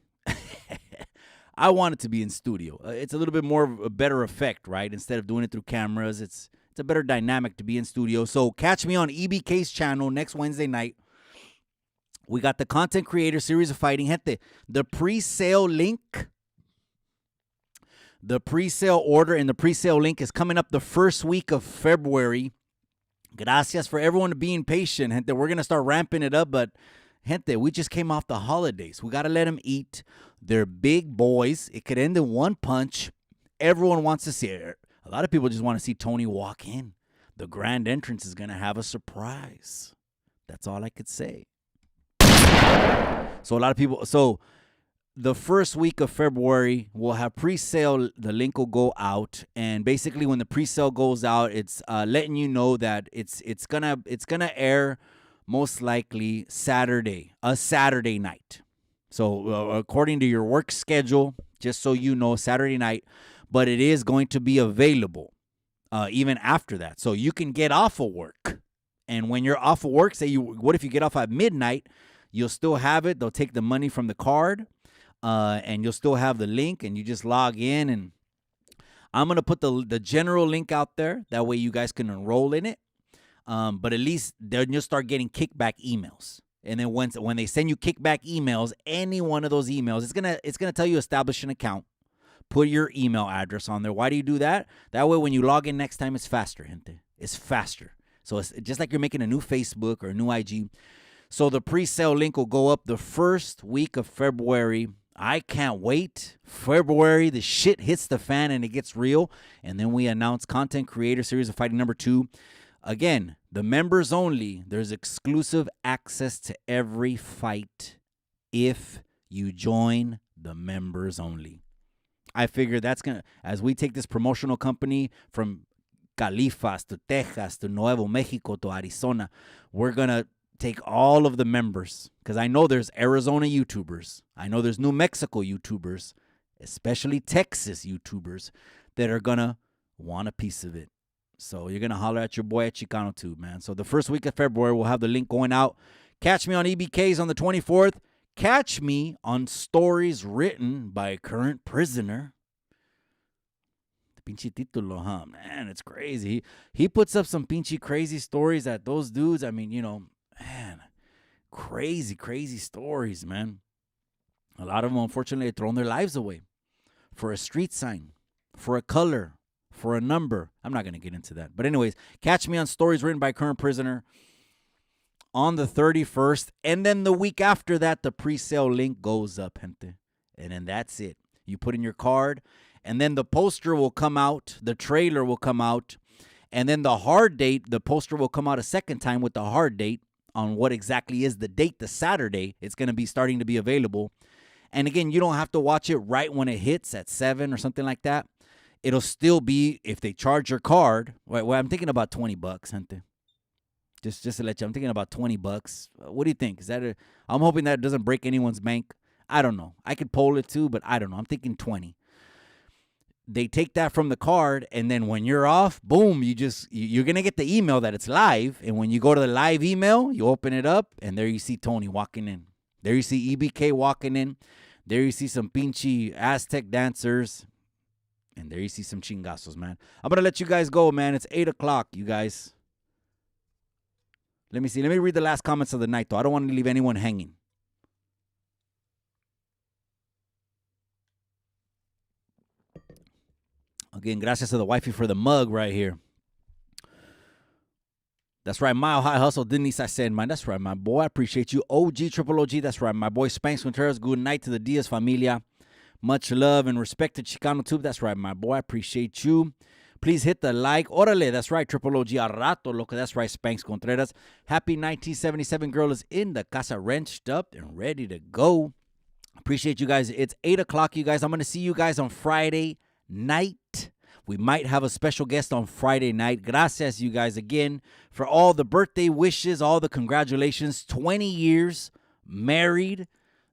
I want it to be in studio. It's a little bit more of a better effect, right? Instead of doing it through cameras, it's a better dynamic to be in studio. So catch me on EBK's channel next Wednesday night. We got the Content Creator Series of Fighting. Gente, the pre-sale link The pre-sale order and the pre-sale link is coming up the first week of February. Gracias for everyone being patient, gente. We're going to start ramping it up, but gente, we just came off the holidays. We got to let them eat. They're big boys. It could end in one punch. Everyone wants to see it. A lot of people just want to see Tony walk in. The grand entrance is going to have a surprise. That's all I could say. So a lot of people, the first week of February, we'll have pre-sale. The link will go out, and basically, when the pre-sale goes out, it's letting you know that it's gonna air most likely a Saturday night. So according to your work schedule, just so you know, Saturday night, but it is going to be available even after that. So you can get off of work, and when you're off of work, what if you get off at midnight? You'll still have it. They'll take the money from the card. And you'll still have the link, and you just log in. And I'm going to put the general link out there. That way you guys can enroll in it. But at least then you'll start getting kickback emails. And then when they send you kickback emails, any one of those emails, it's gonna tell you establish an account. Put your email address on there. Why do you do that? That way when you log in next time, it's faster, gente. It's faster. So it's just like you're making a new Facebook or a new IG. So the pre-sale link will go up the first week of February. I can't wait. February, the shit hits the fan and it gets real. And then we announce Content Creator Series of Fighting number 2. Again, the members only. There's exclusive access to every fight if you join the members only. I figure that's going to, as we take this promotional company from Califas to Texas to Nuevo Mexico to Arizona, we're going to take all of the members, because I know there's Arizona YouTubers. I know there's New Mexico YouTubers, especially Texas YouTubers, that are going to want a piece of it. So you're going to holler at your boy at Chicano Tube, man. So the first week of February, we'll have the link going out. Catch me on EBKs on the 24th. Catch me on stories written by a current prisoner. The pinche titulo, huh? Man, it's crazy. He puts up some pinche crazy stories that those dudes, I mean, man, crazy stories, man. A lot of them, unfortunately, have thrown their lives away for a street sign, for a color, for a number. I'm not going to get into that. But anyways, catch me on stories written by a current prisoner on the 31st. And then the week after that, the pre-sale link goes up, gente. And then that's it. You put in your card, and then the poster will come out. The trailer will come out. And then the hard date, the poster will come out a second time with the hard date on what exactly is the date, the Saturday. It's going to be starting to be available. And again, you don't have to watch it right when it hits at 7 or something like that. It'll still be, if they charge your card, well, I'm thinking about $20, gente. Just to let you, I'm thinking about $20. What do you think? I'm hoping that it doesn't break anyone's bank. I don't know. I could poll it too, but I don't know. I'm thinking 20. They take that from the card, and then when you're off, boom, you're going to get the email that it's live. And when you go to the live email, you open it up, and there you see Tony walking in. There you see EBK walking in. There you see some pinche Aztec dancers. And there you see some chingazos, man. I'm going to let you guys go, man. It's 8 o'clock, you guys. Let me see. Let me read the last comments of the night, though. I don't want to leave anyone hanging. Again, gracias to the wifey for the mug right here. That's right, Mile High Hustle. Denise, I said, man. That's right, my boy. I appreciate you. OG, Triple OG. That's right, my boy. Spanx Contreras. Good night to the Diaz familia. Much love and respect to Chicano Tube. That's right, my boy. I appreciate you. Please hit the like. Orale, that's right, Triple OG. A rato, loco. That's right, Spanx Contreras. Happy 1977 girl is in the casa, wrenched up and ready to go. Appreciate you guys. It's 8 o'clock, you guys. I'm going to see you guys on Friday night. We might have a special guest on Friday night. Gracias, you guys, again, for all the birthday wishes, all the congratulations. 20 years married.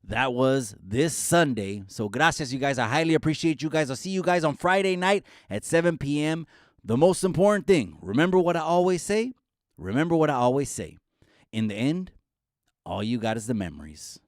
That was this Sunday. So gracias, you guys. I highly appreciate you guys. I'll see you guys on Friday night at 7 p.m. The most important thing, remember what I always say? Remember what I always say. In the end, all you got is the memories.